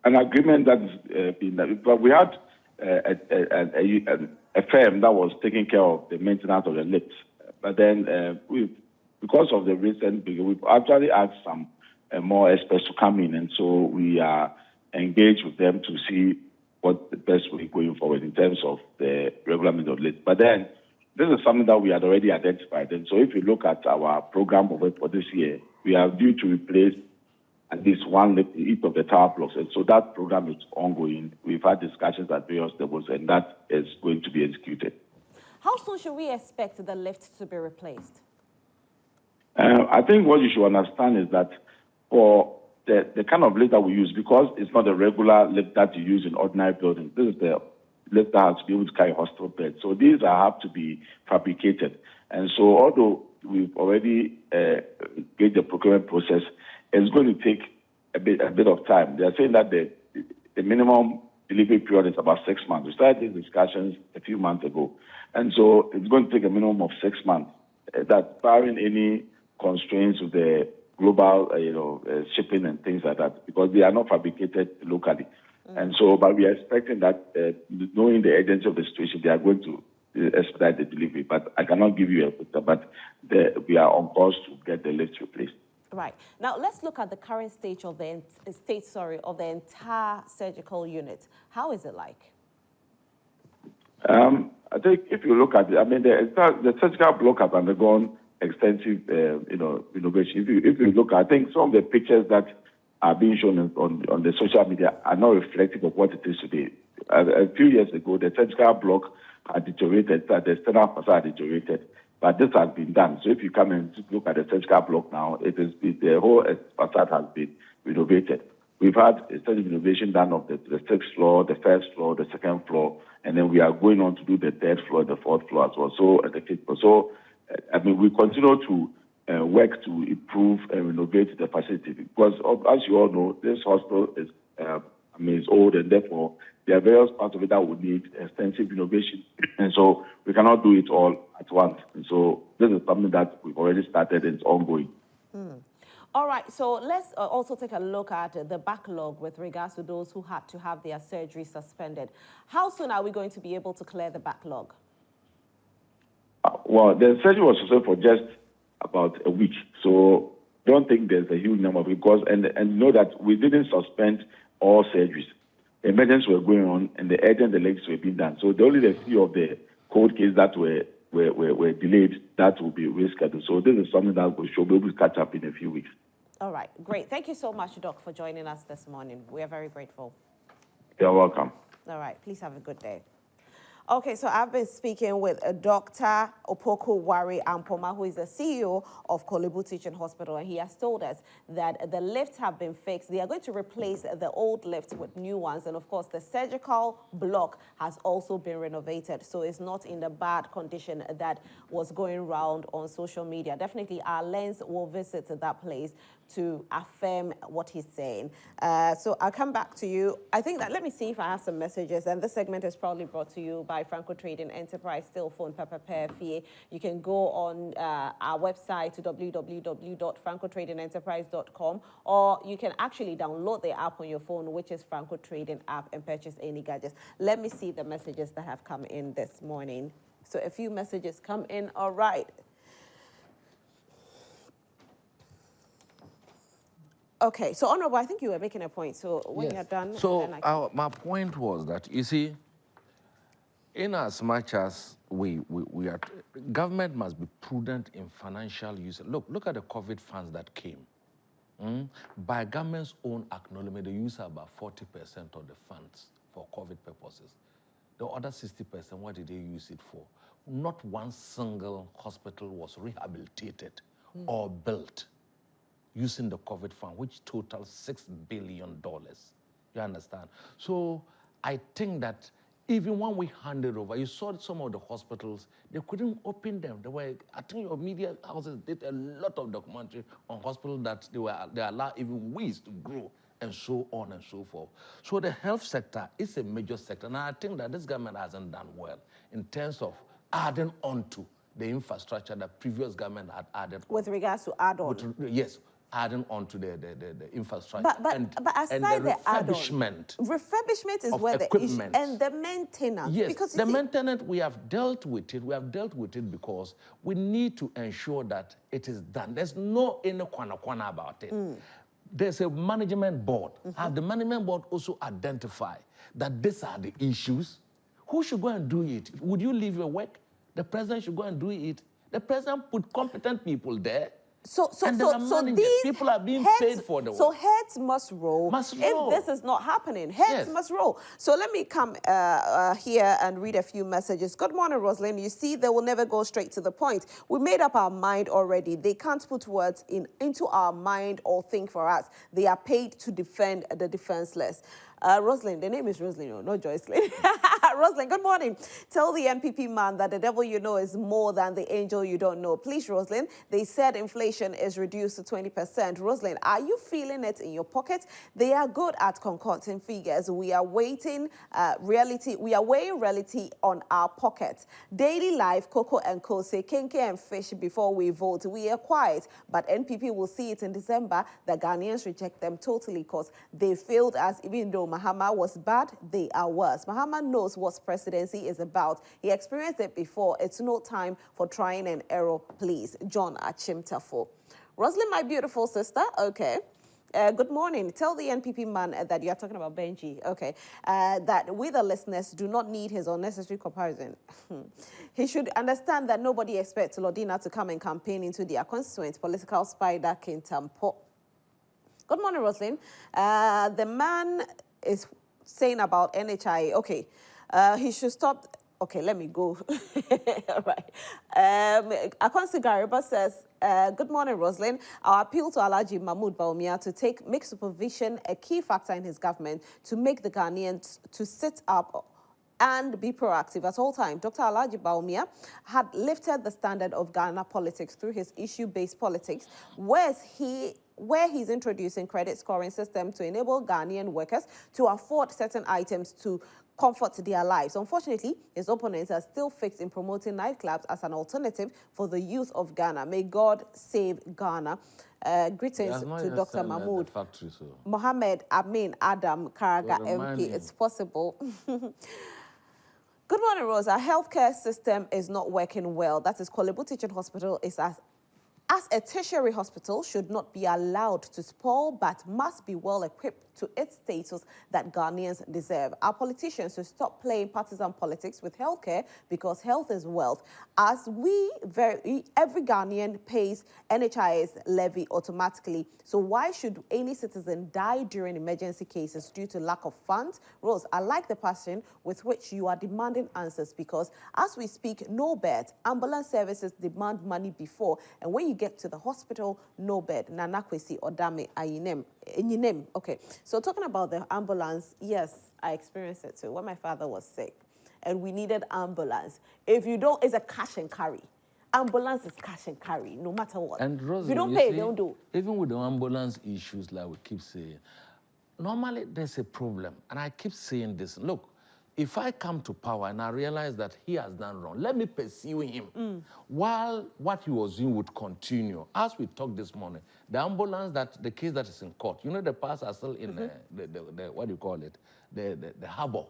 an agreement that's been, but we had a firm that was taking care of the maintenance of the lifts. But then because of the recent, we've actually asked some more experts to come in, and so we are engaged with them to see what the best way going forward in terms of the regulation of lifts. But then this is something that we had already identified, and so if you look at our program for this year, we are due to replace at least one lift in each of the tower blocks. And so that program is ongoing. We've had discussions at various levels, and that is going to be executed. How soon should we expect the lift to be replaced? I think what you should understand is that for the kind of lift that we use, because it's not a regular lift that you use in ordinary buildings, this is the lift that has to be able to carry hospital beds. So these have to be fabricated. And so although we've already engaged the procurement process, it's going to take a bit of time. They are saying that the minimum delivery period is about 6 months. We started these discussions a few months ago. And so it's going to take a minimum of 6 months. That barring any constraints with the global, shipping and things like that, because they are not fabricated locally. And so, but we are expecting that, knowing the urgency of the situation, they are going to expedite the delivery. But I cannot give you a picture, but we are on course to get the lift replaced. Right. Now, let's look at the current state of the entire surgical unit. How is it like? I think if you look at it, I mean, the surgical block has undergone extensive, renovation. If you look, I think some of the pictures that are being shown on the social media are not reflective of what it is today. A few years ago, the surgical block had deteriorated, the external facade had deteriorated. But this has been done. So if you come and look at the surgical block now, the whole facade has been renovated. We've had extensive renovation done of the 6th floor, the 1st floor, the 2nd floor, and then we are going on to do the 3rd floor, the 4th floor as well. So the 5th floor. So I mean, we continue to work to improve and renovate the facility because, as you all know, this hospital is is old, and therefore there are various parts of it that would need extensive renovation, and so we cannot do it all at once. And so this is something that we've already started and it's ongoing. All right, so let's also take a look at the backlog with regards to those who had to have their surgery suspended. How soon are we going to be able to clear the backlog? Well, the surgery was suspended for just about a week, so don't think there's a huge number because, and know that we didn't suspend all surgeries. Emergencies were going on, and the urgent electives were being done. So only the few of the cold cases that were delayed that will be rescheduled. So this is something that we should be able to catch up in a few weeks. All right, great. Thank you so much, Doc, for joining us this morning. We are very grateful. You're welcome. All right, please have a good day. Okay, so I've been speaking with Dr. Opoku Wari Ampoma, who is the CEO of Kolebu Teaching Hospital, and he has told us that the lifts have been fixed. They are going to replace the old lifts with new ones, and of course, the surgical block has also been renovated, so it's not in the bad condition that was going around on social media. Definitely, our lens will visit that place to affirm what he's saying. So I'll come back to you. I think that, let me see if I have some messages, and this segment is probably brought to you by Franco Trading Enterprise, still phone Papa Fie. You can go on our website to www.francotradingenterprise.com, or you can actually download the app on your phone, which is Franco Trading app, and purchase any gadgets. Let me see the messages that have come in this morning. So a few messages come in. All right. Okay, so Honorable, I think you were making a point. So when you're done, so then I can... my point was that, you see, in as much as we are, government must be prudent in financial use. Look at the COVID funds that came. By government's own acknowledgement, they use about 40% of the funds for COVID purposes. The other 60%, what did they use it for? not one single hospital was rehabilitated or built using the COVID fund, which totals $6 billion. You understand? So I think that even when we handed over, you saw some of the hospitals, they couldn't open them. They were, I think your media houses did a lot of documentary on hospitals that they allowed even weeds to grow and so on and so forth. So the health sector is a major sector, and I think that this government hasn't done well in terms of adding on to the infrastructure that previous government had added. With regards to add-on? Yes, adding on to the infrastructure. But aside the refurbishment. Refurbishment is where equipment. the issue, and the maintenance. Yes, because the maintenance, we have dealt with it. We have dealt with it because we need to ensure that it is done. There's no any kwana about it. There's a management board. Have the management board also identify that these are the issues? Who should go and do it? Would you leave your work? The president should go and do it. The president put competent people there. So these people are being paid for the work. So heads must roll. If this is not happening, heads must roll. So let me come here and read a few messages. Good morning, Rosalind. You see, they will never go straight to the point. We made up our mind already. They can't put words into our mind or think for us. They are paid to defend the defenseless. Rosalind, the name is Rosalind, not Joycelyn. Rosalind, good morning. Tell the NPP man that the devil you know is more than the angel you don't know. Please, Rosalind, they said inflation is reduced to 20%. Rosalind, are you feeling it in your pocket? They are good at concocting figures. We are weighing reality on our pockets. Daily life, Coco and Co say kenke and fish before we vote. We are quiet, but NPP will see it in December. The Ghanaians reject them totally because they failed us, even though Mahama was bad, they are worse. Mahama knows what presidency is about. He experienced it before. It's no time for trying and error, please. John Achimtafo. Rosalind, my beautiful sister. Okay. Good morning. Tell the NPP man that you are talking about Benji. Okay. That we, the listeners, do not need his unnecessary comparison. He should understand that nobody expects Lodina to come and campaign into their constituent political spider Kintampo. Good morning, Rosalind. The man is saying about NHI. Okay, he should stop. Okay, let me go. All right. Akonsi Gariba says, good morning, Rosalind. Our appeal to Alhaji Mahmoud Bawumia to make supervision a key factor in his government to make the Ghanaians to sit up and be proactive at all times. Dr. Alhaji Bawumia had lifted the standard of Ghana politics through his issue-based politics, where he's introducing credit scoring system to enable Ghanaian workers to afford certain items to comfort their lives. Unfortunately, his opponents are still fixed in promoting nightclubs as an alternative for the youth of Ghana. May God save Ghana. Greetings to Dr. Mahmoud. Mohammed Amin Adam Karaga MP. It's possible. Good morning, Rose. Our healthcare system is not working well. That is, Kolebu Teaching Hospital is as a tertiary hospital should not be allowed to spoil, but must be well equipped to its status that Ghanaians deserve. Our politicians should stop playing partisan politics with healthcare because health is wealth. As every Ghanaian pays NHIS levy automatically. So why should any citizen die during emergency cases due to lack of funds? Rose, I like the passion with which you are demanding answers because as we speak, no bed. Ambulance services demand money before, and when you get to the hospital, no bed. Nanakwesi Odame Ayinem. Okay, so talking about the ambulance, yes, I experienced it too. When my father was sick and we needed ambulance, if you don't, it's a cash and carry. Ambulance is cash and carry, no matter what. And Rosie, if you don't pay, they don't do. Even with the ambulance issues, like we keep saying, normally there's a problem. And I keep saying this, look, if I come to power and I realize that he has done wrong, let me pursue him while what he was doing would continue. As we talked this morning, the ambulance, the case that is in court, you know, the parts are still in the what do you call it, the harbor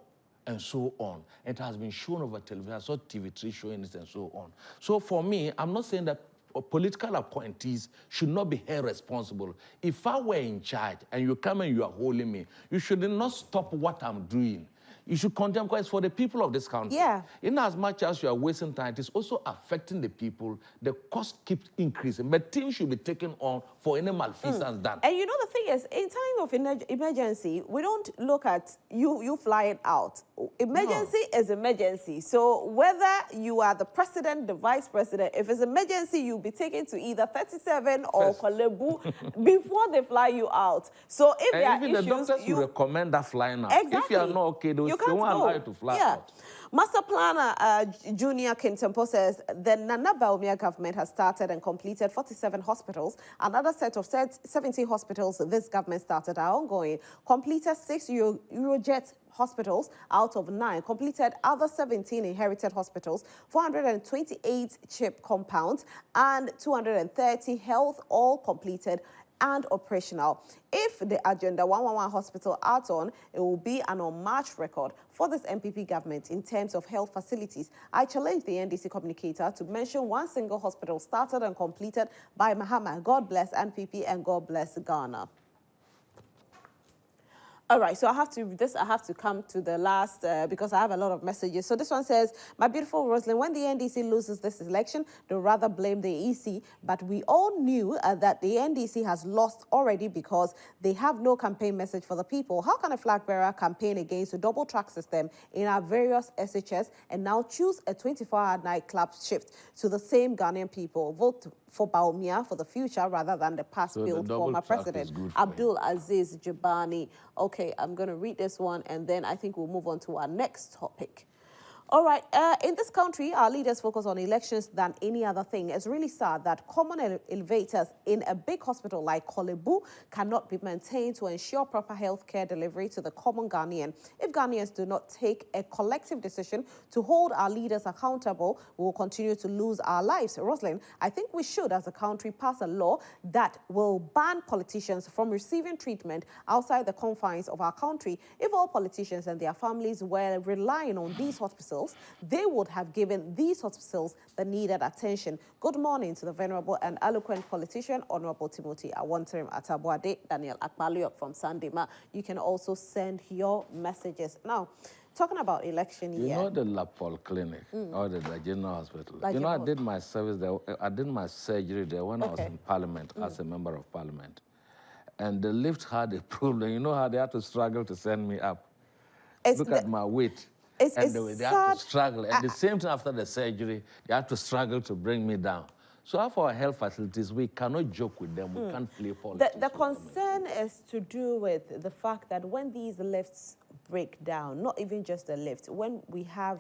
and so on. It has been shown over television. I saw TV3 showing it and so on. So for me, I'm not saying that political appointees should not be held responsible. If I were in charge and you come and you are holding me, you should not stop what I'm doing. you should condemn because it's for the people of this country. Yeah. In as much as you are wasting time, it is also affecting the people. The cost keeps increasing, but things should be taken on for any malfeasance done. And you know the thing is, in time of emergency, we don't look at you flying out. Emergency is emergency. So whether you are the president, the vice president, if it's emergency, you'll be taken to either 37 or Kolebu before they fly you out. So if there are even issues, the doctors will recommend that flying out. Exactly. If you are not okay, they won't allow you to fly out. Master Planner Junior Kintempo says the Nana Bawumia government has started and completed 47 hospitals. Another set of 70 hospitals this government started are ongoing. Completed 6 Eurojet hospitals out of 9. Completed other 17 inherited hospitals, 428 CHIP compounds, and 230 health, all completed and operational. If the Agenda 111 hospital adds on, it will be an unmatched record for this MPP government in terms of health facilities. I challenge the NDC communicator to mention one single hospital started and completed by Mahama. God bless NPP and God bless Ghana. All right, so I have to come to the last because I have a lot of messages. So this one says, my beautiful Rosalind, when the NDC loses this election, they'll rather blame the EC. But we all knew that the NDC has lost already because they have no campaign message for the people. How can a flag bearer campaign against a double track system in our various SHS and now choose a 24-hour nightclub shift to the same Ghanaian people? Vote for Bawumia for the future rather than the past built former president. Abdul Aziz Jabani. Okay, I'm going to read this one and then I think we'll move on to our next topic. All right, in this country, our leaders focus on elections than any other thing. It's really sad that common elevators in a big hospital like Kolebu cannot be maintained to ensure proper health care delivery to the common Ghanaian. If Ghanaians do not take a collective decision to hold our leaders accountable, we will continue to lose our lives. Rosalind, I think we should, as a country, pass a law that will ban politicians from receiving treatment outside the confines of our country. If all politicians and their families were relying on these hospitals, they would have given these hospitals the needed attention. Good morning to the venerable and eloquent politician, Honorable Timothy Awanterim Atabuade, Daniel Akpaliok from Sandema. You can also send your messages. Now, talking about election year. You know the Lapol Clinic or the General Hospital. You know, I did my service there. I did my surgery there when I was in Parliament as a member of Parliament. And the lift had a problem. You know how they had to struggle to send me up? Look at my weight. They had to struggle. At the same time, after the surgery, they had to struggle to bring me down. So for our health facilities, we cannot joke with them. We can't play politics. The concern is to do with the fact that when these lifts break down, not even just the lift, when we have,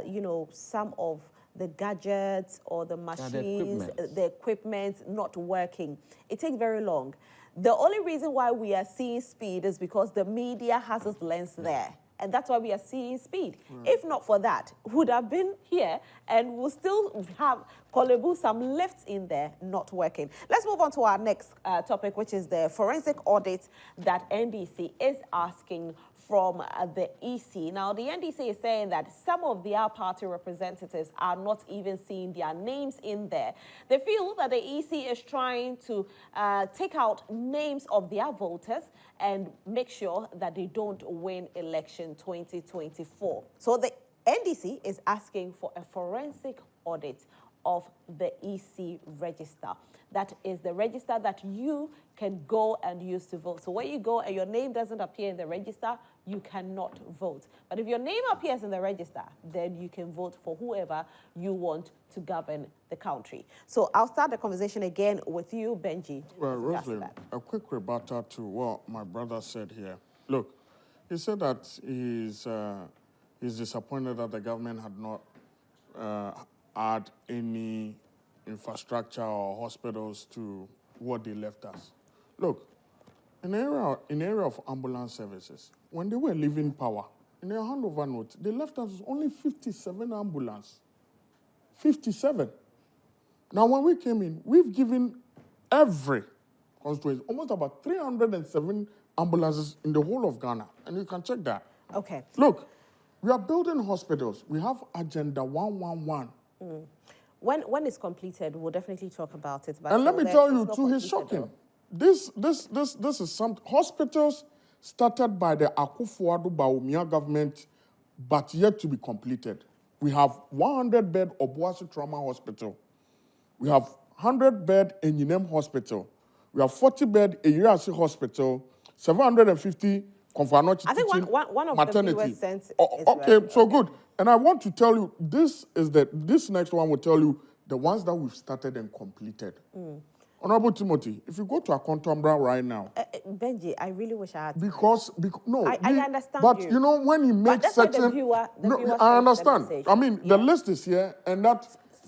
you know, some of the gadgets or the machines, the equipment not working, it takes very long. The only reason why we are seeing speed is because the media has its lens there. And that's why we are seeing speed. If not for that, would have been here and we'll still have Kolebu, some lifts in there not working. Let's move on to our next topic, which is the forensic audit that NDC is asking from the EC. Now, the NDC is saying that some of their party representatives are not even seeing their names in there. They feel that the EC is trying to take out names of their voters and make sure that they don't win election 2024. So the NDC is asking for a forensic audit of the EC register. That is the register that you can go and use to vote. So when you go and your name doesn't appear in the register, you cannot vote. But if your name appears in the register, then you can vote for whoever you want to govern the country. So I'll start the conversation again with you, Benji. Well, Rosalind, a quick rebuttal to what my brother said here. Look, he said that he's disappointed that the government had not add any infrastructure or hospitals to what they left us. Look, in the area of ambulance services, when they were leaving power, in their handover note, they left us only 57 ambulances. 57. Now, when we came in, we've given every constituency almost about 307 ambulances in the whole of Ghana, and you can check that. Okay. Look, we are building hospitals. We have Agenda 111. When it's completed, we'll definitely talk about it. But and let me tell you, too, it's shocking. This is some hospitals started by the Akufo-Addo Bawumia government but yet to be completed. We have 100-bed Obuasi Trauma Hospital. We have 100-bed Enyinem Hospital. We have 40-bed Eyirasi Hospital, 750 Konfanochi I think one of maternity. the viewers sent okay, so good. And I want to tell you, this next one will tell you the ones that we've started and completed. Honorable Timothy, if you go to Akontombra right now. Benji, I really wish I had. Because no. I understand but you know, when he makes certain. The viewer I understand. I mean, the list is here, and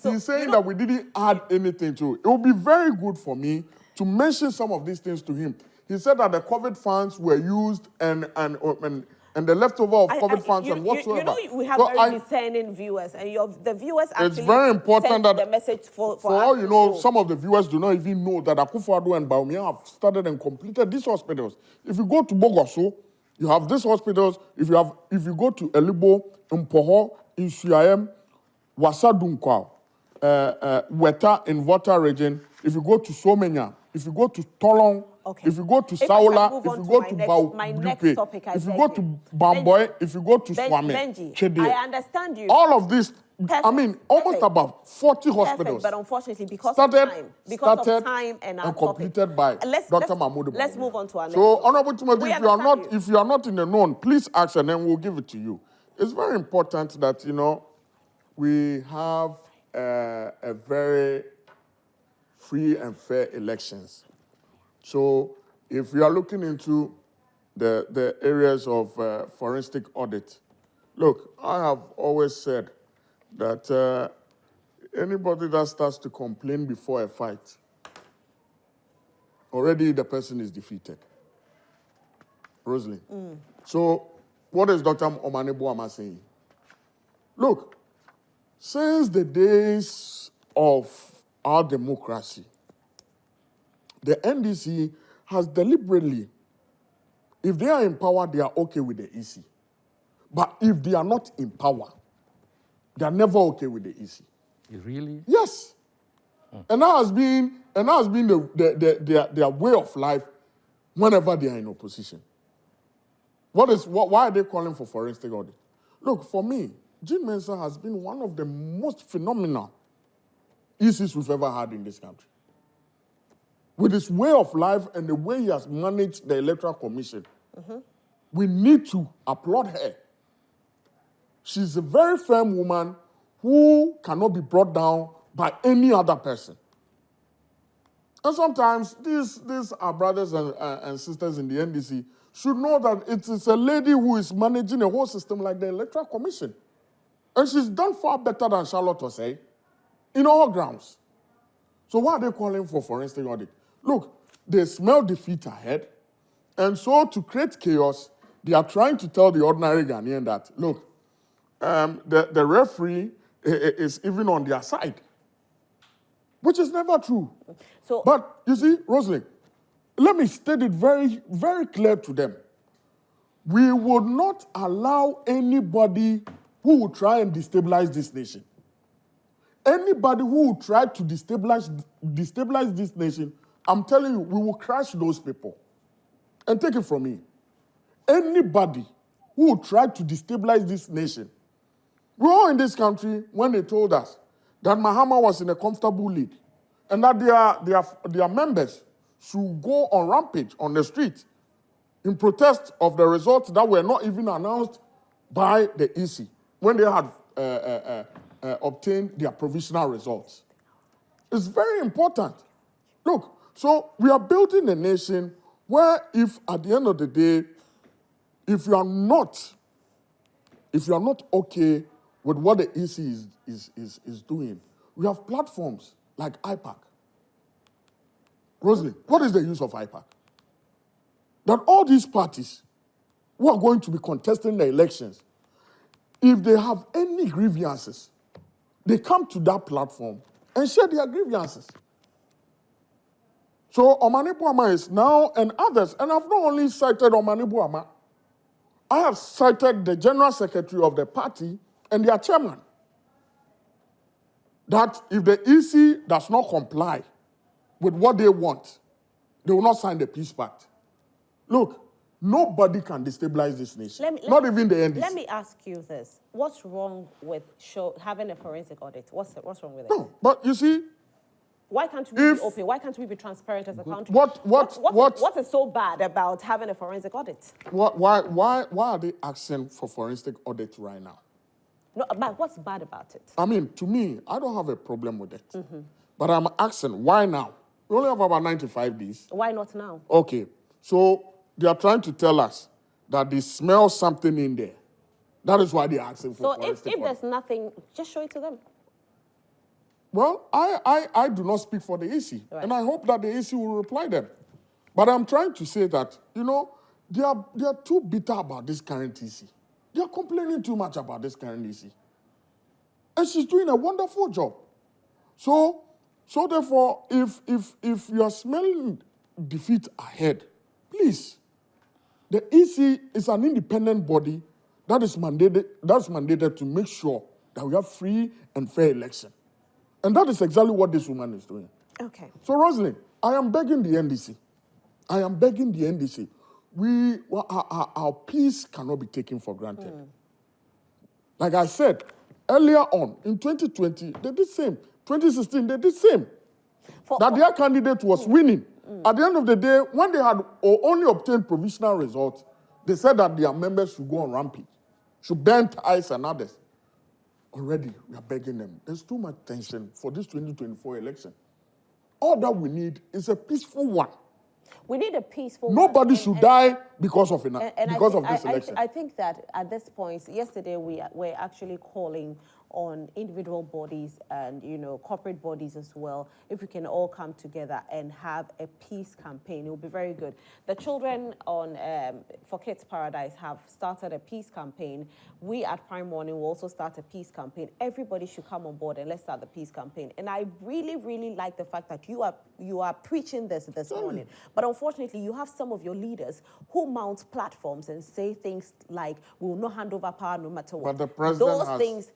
he's saying that we didn't add anything to it. It would be very good for me to mention some of these things to him. He said that the COVID funds were used and the leftover of COVID funds and whatsoever. You know, we have very discerning viewers, and the viewers actually it's very important that the message for all you know, some of the viewers do not even know that Akufo-Addo and Bawumia have started and completed these hospitals. If you go to Bogoso, you have these hospitals. If you go to Elibo, Mpoho, Insuyayem, Wasadunkwa, Weta in Volta region, if you go to Somenya, if you go to Tolong, if you go to Saola, if you go to Baubupe, if you go to Bamboy, if you go to Swame, Chede, I understand you. All of this, I mean, almost about 40 hospitals. But unfortunately, because of time and completed by Dr. Mahmoud. Let's move on to our next. So, Honorable Timothy, if you are not in the known, please ask and then we'll give it to you. It's very important that, you know, we have a very free and fair elections. So if you are looking into the areas of forensic audit, look, I have always said that anybody that starts to complain before a fight, already the person is defeated. Rosalind. So what is Dr. Omanibuama saying? Look, since the days of our democracy, the NDC has deliberately, if they are in power, they are okay with the EC. But if they are not in power, they are never okay with the EC. Really? Yes. And that has been their way of life whenever they are in opposition. Why are they calling for forensic audit? Look, for me, Jean Mensa has been one of the most phenomenal ECs we've ever had in this country. With his way of life and the way he has managed the Electoral Commission, we need to applaud her. She's a very firm woman who cannot be brought down by any other person. And sometimes these our brothers and sisters in the NDC should know that it is a lady who is managing a whole system like the Electoral Commission. And she's done far better than Charlotte Osei in all grounds. So why are they calling for forensic audit? Look, they smell defeat ahead. And so to create chaos, they are trying to tell the ordinary Ghanaian that, look, the referee is even on their side, which is never true. So, but you see, Rosalind, let me state it very, very clear to them. We would not allow anybody who will try and destabilize this nation. Anybody who will try to destabilize this nation, I'm telling you, we will crush those people. And take it from me. Anybody who will try to destabilize this nation, we're all in this country when they told us that Mahama was in a comfortable lead and that their members should go on rampage on the street in protest of the results that were not even announced by the EC when they had obtained their provisional results. It's very important. Look, so we are building a nation where if at the end of the day, if you are not okay with what the EC is doing, we have platforms like IPAC. Rosalind, what is the use of IPAC? That all these parties who are going to be contesting the elections, if they have any grievances, they come to that platform and share their grievances. So Omani Buama is now, and others, and I've not only cited Omani Buama, I have cited the General Secretary of the party and their chairman. That if the EC does not comply with what they want, they will not sign the peace pact. Look, Nobody can destabilize this nation. Not even the NDC. Let me ask you this. What's wrong with having a forensic audit? What's wrong with it? No, but you see... Why can't we be open? Why can't we be transparent as a country? What is so bad about having a forensic audit? Why are they asking for forensic audit right now? No, but what's bad about it? I mean, to me, I don't have a problem with it. But I'm asking, why now? We only have about 95 days. Why not now? Okay, so they are trying to tell us that they smell something in there. That is why they're asking for forensic audit. So if there's nothing, just show it to them. Well, I do not speak for the EC, right. And I hope that the EC will reply them. But I'm trying to say that, you know, they are too bitter about this current EC. They are complaining too much about this current EC. And she's doing a wonderful job. So therefore, if you are smelling defeat ahead, please, the EC is an independent body that is mandated to make sure that we have free and fair election. And that is exactly what this woman is doing. Okay. So, Rosalind, I am begging the NDC. Our peace cannot be taken for granted. Like I said, earlier on, in 2020, they did the same. 2016, they did the same. Their candidate was winning. At the end of the day, when they had only obtained provisional results, they said that their members should go on rampage, should burn ties and others. Already, we are begging them. There's too much tension for this 2024 election. All that we need is a peaceful one. We need a peaceful Nobody should die because of this election. I think that at this point, yesterday we're actually calling on individual bodies and, you know, corporate bodies as well. If we can all come together and have a peace campaign, it will be very good. The children for Kids Paradise have started a peace campaign. We at Prime Morning will also start a peace campaign. Everybody should come on board and let's start the peace campaign. And I really, really like the fact that you are preaching this morning. But unfortunately, you have some of your leaders who mount platforms and say things like, we will not hand over power no matter what. But the president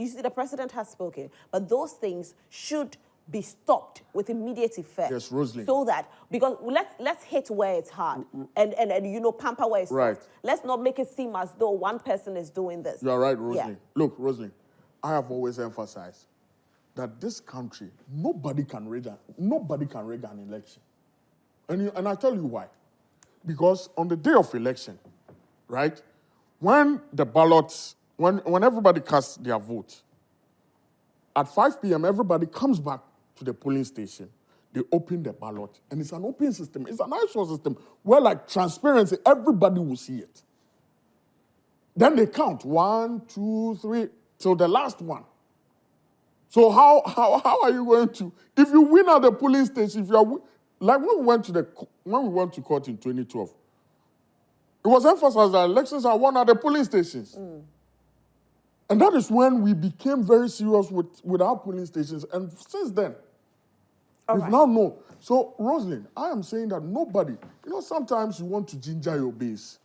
you see, the president has spoken, but those things should be stopped with immediate effect. Yes, Rosalind. So that, because let's hit where it's hard and you know, pamper where it's soft. Let's not make it seem as though one person is doing this. You are right, Rosalind. Yeah. Look, Rosalind, I have always emphasized that this country, nobody can rig an election. And I tell you why. Because on the day of election, right, when the ballots, when everybody casts their vote, at 5 p.m., everybody comes back to the polling station. They open the ballot, and it's an open system. It's an actual system where, like transparency, everybody will see it. Then they count 1, 2, 3, till the last one. So how are you going to, if you win at the polling station, if you are, like when we went to court in 2012, it was emphasized that elections are won at the polling stations. And that is when we became very serious with our polling stations. And since then, we've now known. So, Rosalind, I am saying that nobody, you know, sometimes you want to ginger your base,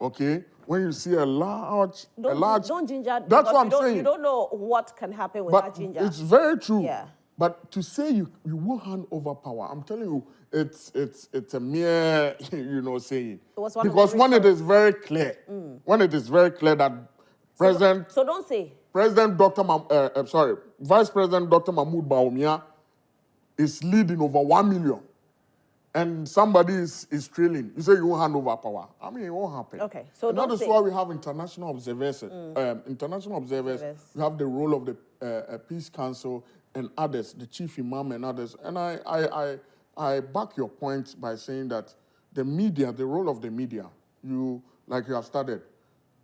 okay? When you see a large... Don't ginger. That's what I'm saying. You don't know what can happen with that ginger. It's very true. Yeah. But to say you will hand over power, I'm telling you, it's a mere, you know, saying. Because when it is very clear, that President... So don't say. Vice President Dr. Mahmoud Bawumia is leading over 1 million. And somebody is trailing. You say you won't hand over power. I mean, it won't happen. Okay, so don't say. That is why we have international observers. We have the role of the Peace Council and others, the Chief Imam and others. And I back your point by saying that the media, the role of the media, you have started,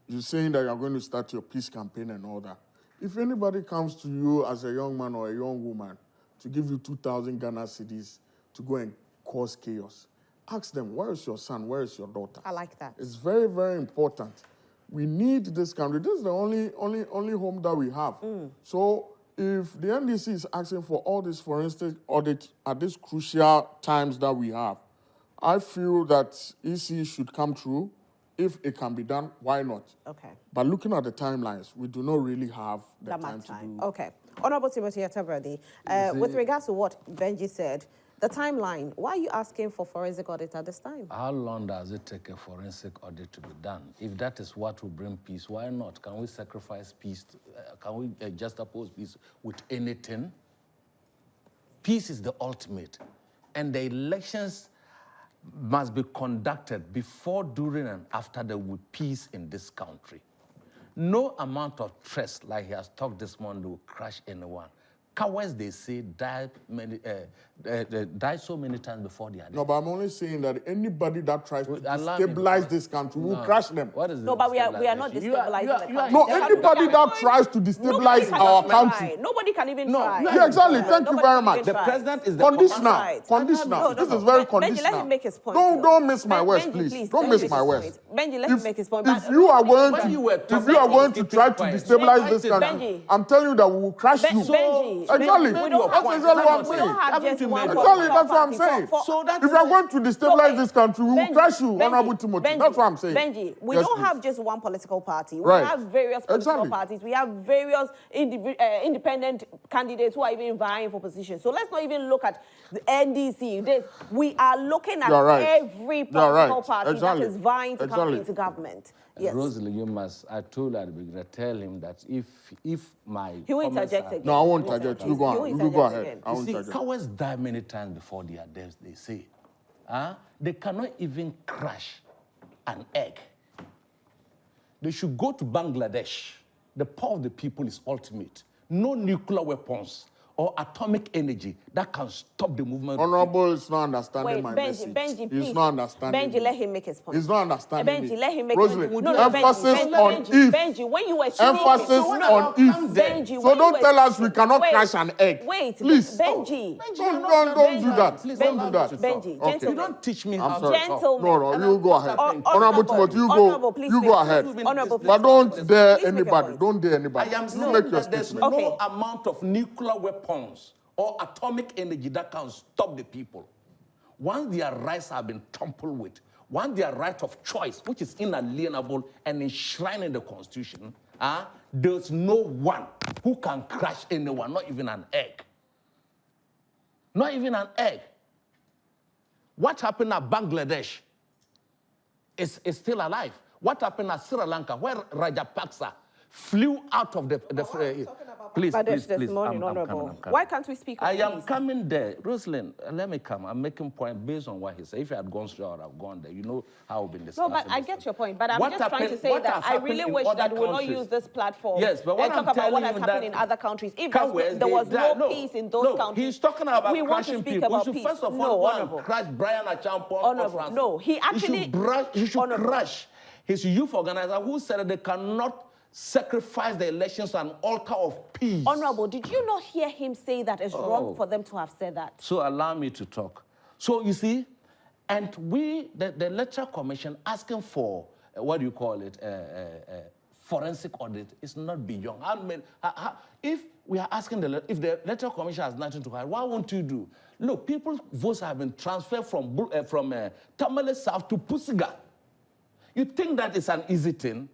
you're saying that you're going to start your peace campaign and all that. If anybody comes to you as a young man or a young woman to give you 2,000 Ghana cedis to go and cause chaos, ask them, where is your son, where is your daughter? I like that. It's very, very important. We need this country. This is the only home that we have. So if the NDC is asking for all this forensic audit at these crucial times that we have, I feel that EC should come through. If it can be done, why not? Okay. But looking at the timelines, we do not really have the time to do. Okay. Honorable Timothy Atabradi, with regards to what Benji said, the timeline. Why are you asking for forensic audit at this time? How long does it take a forensic audit to be done? If that is what will bring peace, why not? Can we sacrifice peace? Can we just oppose peace with anything? Peace is the ultimate. And the elections must be conducted before, during, and after there will be peace in this country. No amount of stress, like he has talked this morning, will crush anyone. Cowards, they say, die so many times before they are dead. No, but I'm only saying that anybody that tries to destabilize this country will crash them. What is No, but we are not destabilizing the country. No, anybody that tries to destabilize our country. Nobody can even try. Yeah, exactly. Thank you very much. The president is the conditional. Conditional. This is very conditional. Benji, let him make his point. Don't miss my words, please. Don't miss my words. Benji, let him make his point. If you are going to try to destabilize this country, I'm telling you that we will crash you. Exactly. That's exactly what I'm saying. Exactly, that's what I'm saying. If you are going to destabilize this country, we will crash you, Honorable Timothy. That's what I'm saying. Benji, we don't have just one political party. We have various political parties. We have various independent candidates who are even vying for positions. So let's not even look at the NDC. We are looking at every political party that is vying to come into government. Yes. Rosalie, you must, I told her at the beginning, tell him that if my... He will interject again. No, I won't interject. You go on. You go ahead. You see, cowards die many times before they are dead, they say. They cannot even crash an egg. They should go to Bangladesh. The power of the people is ultimate. No nuclear weapons or atomic energy that can stop the movement. Honorable is not understanding my message. Benji, please. He's not understanding. Benji, let him make his point. He's not understanding. Benji, let him make his point. Emphasis on if. Benji, when you were emphasis on if. Benji, so don't tell us we cannot crash an egg. Wait, please. Benji. Don't do that. Please don't do that. Benji, you don't teach me how to talk. No, you go ahead. Honorable Timothy, you go ahead. But don't dare anybody. Don't dare anybody. I am saying that there's no amount of nuclear weapons or atomic energy that can stop the people. Once their rights have been trampled with, once their right of choice, which is inalienable and enshrined in the Constitution, there's no one who can crash anyone, not even an egg. Not even an egg. What happened at Bangladesh is still alive. What happened at Sri Lanka, where Rajapaksa flew out of the please. Why can't we speak on I am coming there. Rosalind, let me come. I'm making point based on what he said. If I had gone straight, I would have gone there. You know how we've been discussing. No, but I get your point. But I'm just trying to say that I really wish that we will not use this platform and talk about what has happened in other countries. If there was no peace in those countries, he's talking about we want to speak about peace. First of all, go and crash Brian Achampong. No, he actually... He should crash his youth organizer who said that they cannot sacrifice the elections on an altar of peace. Honorable, did you not hear him say that it's wrong for them to have said that? So allow me to talk. So you see, and we, the Electoral Commission, asking for, what do you call it, forensic audit is not beyond. If we are asking, if the Electoral Commission has nothing to hide, what won't you do? Look, people's votes have been transferred from Tamale South to Pusiga. You think that is an easy thing?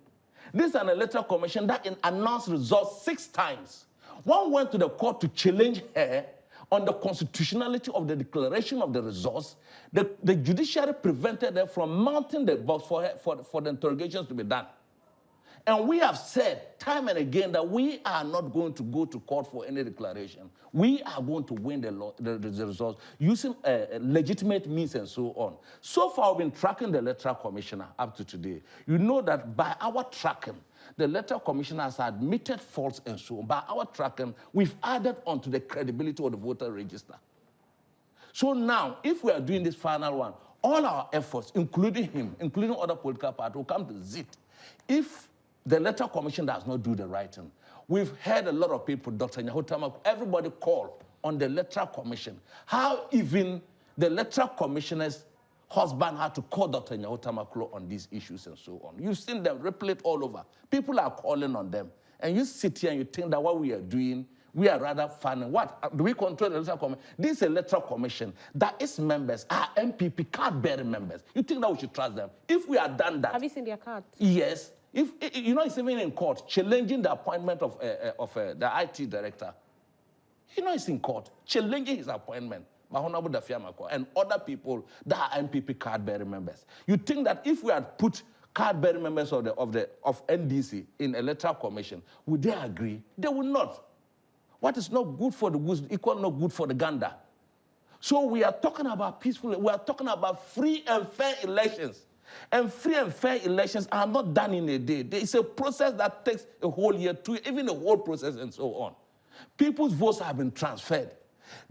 This is an Electoral Commission that announced results 6 times. One went to the court to challenge her on the constitutionality of the declaration of the results. The judiciary prevented her from mounting the box for the interrogations to be done. And we have said time and again that we are not going to go to court for any declaration. We are going to win the results using legitimate means and so on. So far, we've been tracking the Electoral Commissioner up to today. You know that by our tracking, the Electoral Commissioner has admitted faults and so on. By our tracking, we've added on to the credibility of the voter register. So now, if we are doing this final one, all our efforts, including him, including other political parties, will come to zit. If the Electoral Commission does not do the right thing. We've heard a lot of people, Dr. Nyahotama, everybody call on the Electoral Commission. How even the Electoral Commissioner's husband had to call Dr. Nyahotama on these issues and so on. You've seen them replayed all over. People are calling on them. And you sit here and you think that what we are doing, we are rather fun. What? Do we control the Electoral Commission? This Electoral Commission, that its members are MPP card-bearing members. You think that we should trust them? If we had done that... Have you seen their cards? Yes. If you know, it's even in court, challenging the appointment of the IT director. You know, it's in court, challenging his appointment Mahonabu Dafiamako, and other people that are MPP card-bearing members. You think that if we had put card-bearing members of NDC in electoral commission, would they agree? They will not. What is not good for the goose, equal not good for the gander. So we are talking about peaceful, we are talking about free and fair elections. And free and fair elections are not done in a day. It's a process that takes a whole year, even a whole process and so on. People's votes have been transferred.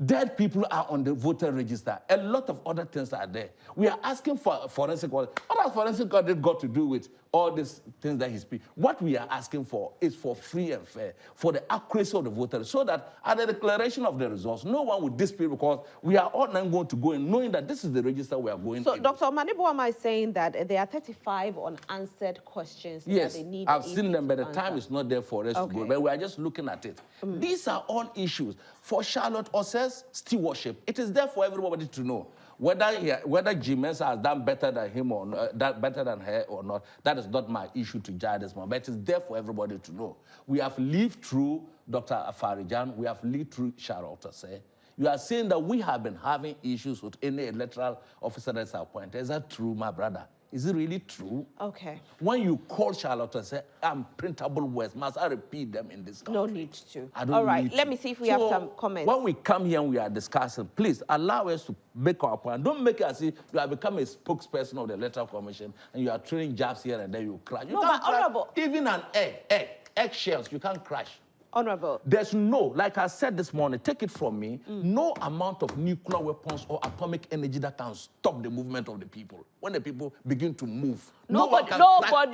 Dead people are on the voter register. A lot of other things are there. We are asking for forensic audit. What has forensic audit got to do with all these things that he speaks? What we are asking for is for free and fair, for the accuracy of the voters, so that at the declaration of the results, no one will dispute, because we are all now going to go in knowing that this is the register we are going So, in. Dr. Manibuama is saying that there are 35 unanswered questions yes, that they need. I've seen them, but the time is not there for us to go. But we are just looking at it. These are all issues. For Charlotte Osse's stewardship, it is there for everybody to know. Whether Jimenez has done better than him or not, better than her or not, that is not my issue to judge this moment. But it is there for everybody to know. We have lived through Dr. Afarijan. We have lived through Charlotte Osse. You are saying that we have been having issues with any electoral officer that's appointed. Is that true, my brother? Is it really true? Okay. When you call Charlotte and say, unprintable words, must I repeat them in this country? No need to. I don't All right, need let to. me see if we have some comments. When we come here and we are discussing, please allow us to make our point. Don't make it as if you have become a spokesperson of the Electoral Commission and you are throwing jabs here and then you crash. You can't crash. Honorable. Even an eggshells, you can't crash. Honorable. There's no, like I said this morning, take it from me, no amount of nuclear weapons or atomic energy that can stop the movement of the people. When the people begin to move, Nobody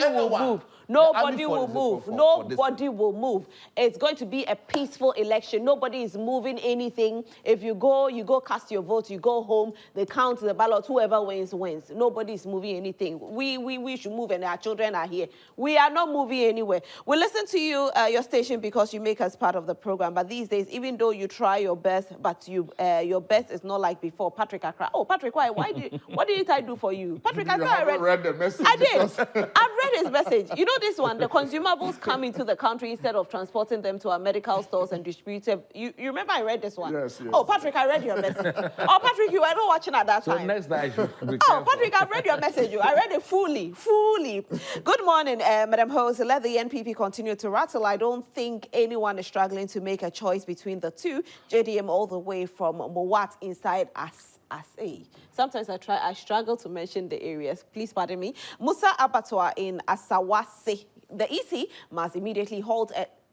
will move. Nobody will move. Nobody will move. It's going to be a peaceful election. Nobody is moving anything. If you go cast your vote, you go home, they count the ballot, whoever wins, wins. Nobody is moving anything. We should move, and our children are here. We are not moving anywhere. We listen to you, your station, because you make us part of the program. But these days, even though you try your best, but your best is not like before. Patrick Accra. Oh, Patrick, what did I do for you? Patrick Accra, I read the message. I did. I've read his message. You know this one, the consumables come into the country instead of transporting them to our medical stores and distributed. You remember I read this one? Yes, yes. Oh, Patrick, I read your message. Oh, Patrick, you were not watching at that time. So next time, I should be Oh, Patrick, I read your message. I read it fully. Good morning, Madam Host. Let the NPP continue to rattle. I don't think anyone is struggling to make a choice between the two. JDM all the way from Mowat inside Asa. Sometimes I struggle to mention the areas. Please pardon me. Musa Abattoir in Asawase. The EC must immediately halt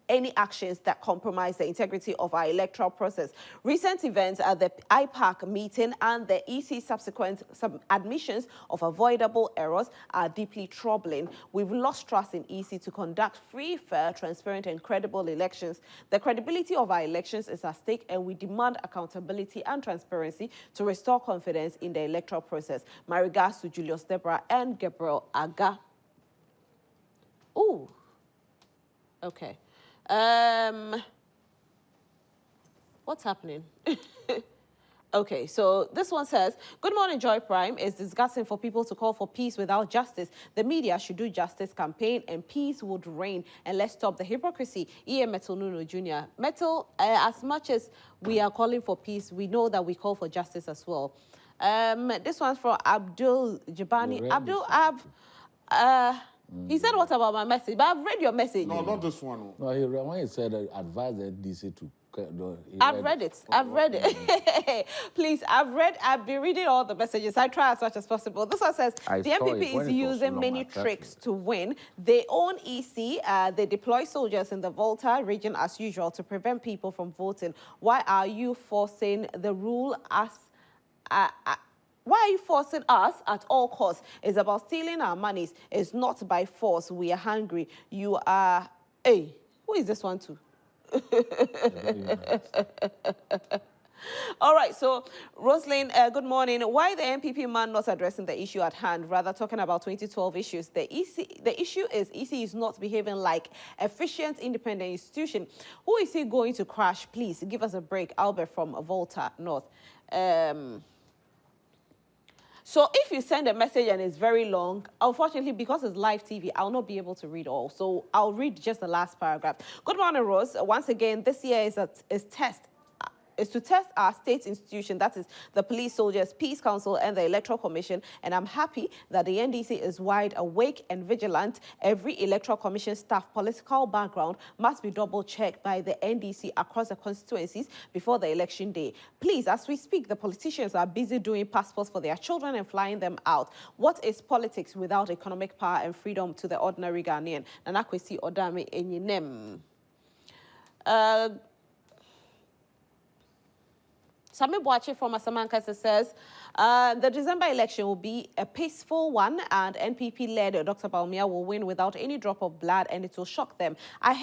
any actions that compromise the integrity of our electoral process. Recent events at the IPAC meeting and the EC subsequent admissions of avoidable errors are deeply troubling. We've lost trust in EC to conduct free, fair, transparent and credible elections. The credibility of our elections is at stake, and we demand accountability and transparency to restore confidence in the electoral process. My regards to Julius Deborah and Gabriel Aga. Ooh. Okay. What's happening? Okay, so this one says, good morning, Joy Prime. It's disgusting for people to call for peace without justice. The media should do justice campaign and peace would reign. And let's stop the hypocrisy. E.M. Metal Nuno Jr. Metal, as much as we are calling for peace, we know that we call for justice as well. This one's from Abdul Jabani. He said, what about my message? But I've read your message. No, not this one. No, when he said advise the NDC to... I've read it. Please, I've been reading all the messages. I try as much as possible. This one says, the MPP is using many tricks to win. They own EC. They deploy soldiers in the Volta region as usual to prevent people from voting. Why are you forcing the rule why are you forcing us at all costs? It's about stealing our monies. It's not by force. We are hungry. You are... Hey, who is this one to? All right, so Rosalind, good morning. Why the MPP man not addressing the issue at hand, rather talking about 2012 issues? The issue is EC is not behaving like efficient, independent institution. Who is he going to crash? Please give us a break. Albert from Volta North. So if you send a message and it's very long, unfortunately, because it's live TV, I'll not be able to read all. So I'll read just the last paragraph. Good morning, Rose. Once again, this year is test. is to test our state institution, that is the Police, Soldiers, Peace Council, and the Electoral Commission. And I'm happy that the NDC is wide awake and vigilant. Every Electoral Commission staff political background must be double-checked by the NDC across the constituencies before the election day. Please, as we speak, the politicians are busy doing passports for their children and flying them out. What is politics without economic power and freedom to the ordinary Ghanaian? Nanakwesi Odame Enyinem. Sami Boache from Asamankasa says, the December election will be a peaceful one and NPP-led Dr. Bawumia will win without any drop of blood and it will shock them. I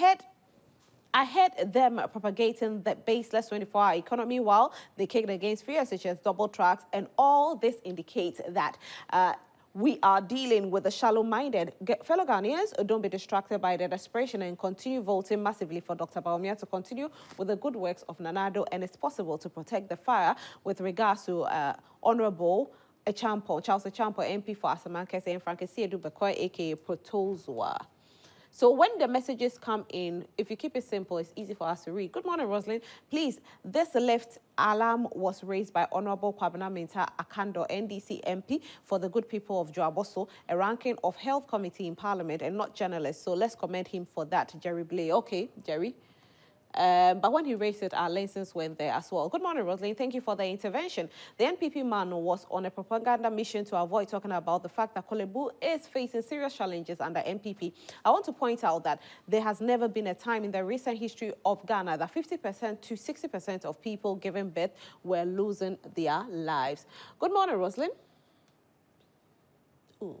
heard them propagating the baseless 24-hour economy while they kicked against fears such as double tracks, and all this indicates that we are dealing with the shallow-minded. Fellow Ghanaians, don't be distracted by their desperation and continue voting massively for Dr. Bawumia to continue with the good works of Nanado, and it's possible to protect the fire with regards to Honorable Charles Echampo, MP for Asamankese, and Frankesi Edu Bekoy, a.k.a. Protozoa. So when the messages come in, if you keep it simple, it's easy for us to read. Good morning, Rosalind. Please, this left alarm was raised by Honorable Kwabena Mintah Akando, NDC MP for the good people of Joaboso, a ranking of Health Committee in Parliament and not journalist. So let's commend him for that, Jerry Blay. Okay, Jerry. But when he raised it, our license went there as well. Good morning, Rosalind. Thank you for the intervention. The NPP man was on a propaganda mission to avoid talking about the fact that Kolebu is facing serious challenges under NPP. I want to point out that there has never been a time in the recent history of Ghana that 50% to 60% of people giving birth were losing their lives. Good morning, Rosalind. Ooh.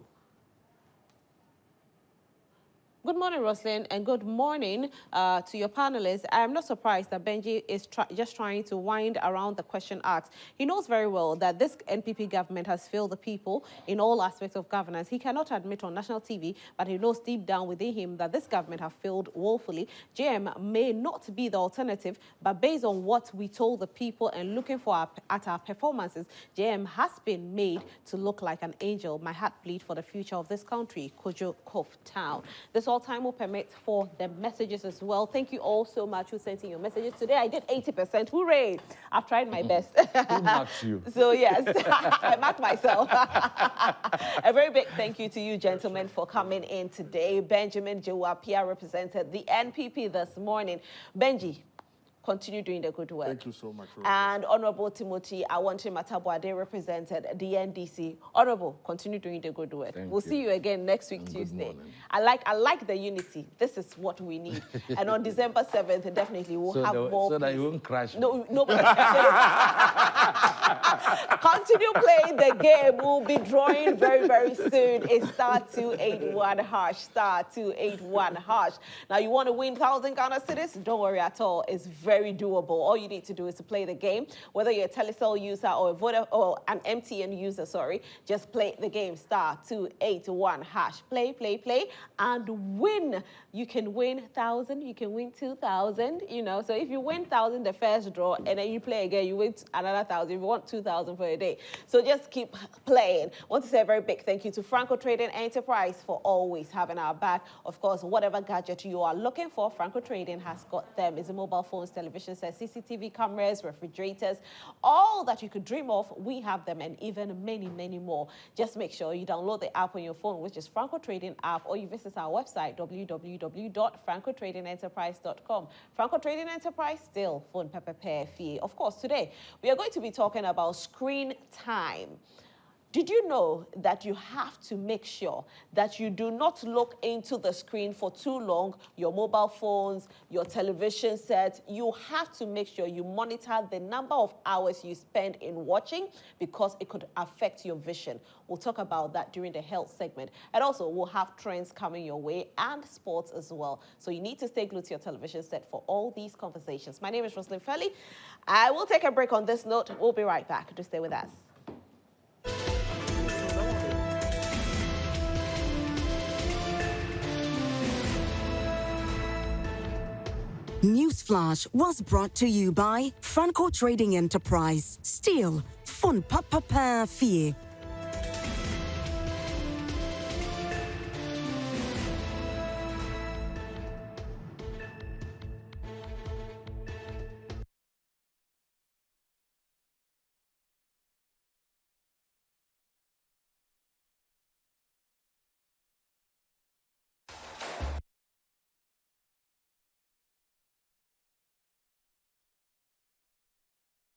Good morning, Rosalind, and good morning to your panelists. I am not surprised that Benji is just trying to wind around the question asked. He knows very well that this NPP government has failed the people in all aspects of governance. He cannot admit on national TV, but he knows deep down within him that this government has failed woefully. JM may not be the alternative, but based on what we told the people and looking for at our performances, JM has been made to look like an angel. My heart bleeds for the future of this country, Kojo Kof Town. This all time will permit for the messages as well. Thank you all so much who sent in your messages. Today I did 80%. Hooray! I've tried my best. Who marked you? So yes, I marked myself. A very big thank you to you gentlemen for coming in today. Benjamin Jawapia represented the NPP this morning. Benji, continue doing the good work. Thank you so much. And Honorable Timothy Awantri Matabwade represented the NDC. Honorable, continue doing the good work. We'll see you again next week, Tuesday. I like the unity. This is what we need. And on December 7th, definitely we'll have more. So that you won't crash. No. Continue playing the game. We'll be drawing very, very soon. It's *281 hash, *281 hash. Now you want to win 1,000 Ghana cedis? Don't worry at all. It's very doable. All you need to do is to play the game. Whether you're a Telecel user or a Voda or an MTN user, sorry, just play the game. *281 hash. Play, and win. You can win 1,000. You can win 2,000. You know, so if you win 1,000 the first draw and then you play again, you win another 1,000. If you want 2,000 for a day, so just keep playing. I want to say a very big thank you to Franco Trading Enterprise for always having our back. Of course, whatever gadget you are looking for, Franco Trading has got them. It's a mobile phones, television sets, CCTV cameras, refrigerators, all that you could dream of, we have them, and even many, many more. Just make sure you download the app on your phone, which is Franco Trading app, or you visit our website, www.francotradingenterprise.com. Franco Trading Enterprise, still phone pair fee. Of course, today we are going to be talking about screen time. Did you know that you have to make sure that you do not look into the screen for too long, your mobile phones, your television sets? You have to make sure you monitor the number of hours you spend in watching, because it could affect your vision. We'll talk about that during the health segment. And also, we'll have trends coming your way and sports as well. So you need to stay glued to your television set for all these conversations. My name is Rosalind Felly. I will take a break on this note. We'll be right back. Just stay with us. Newsflash was brought to you by Franco Trading Enterprise. Still, fun papa fee.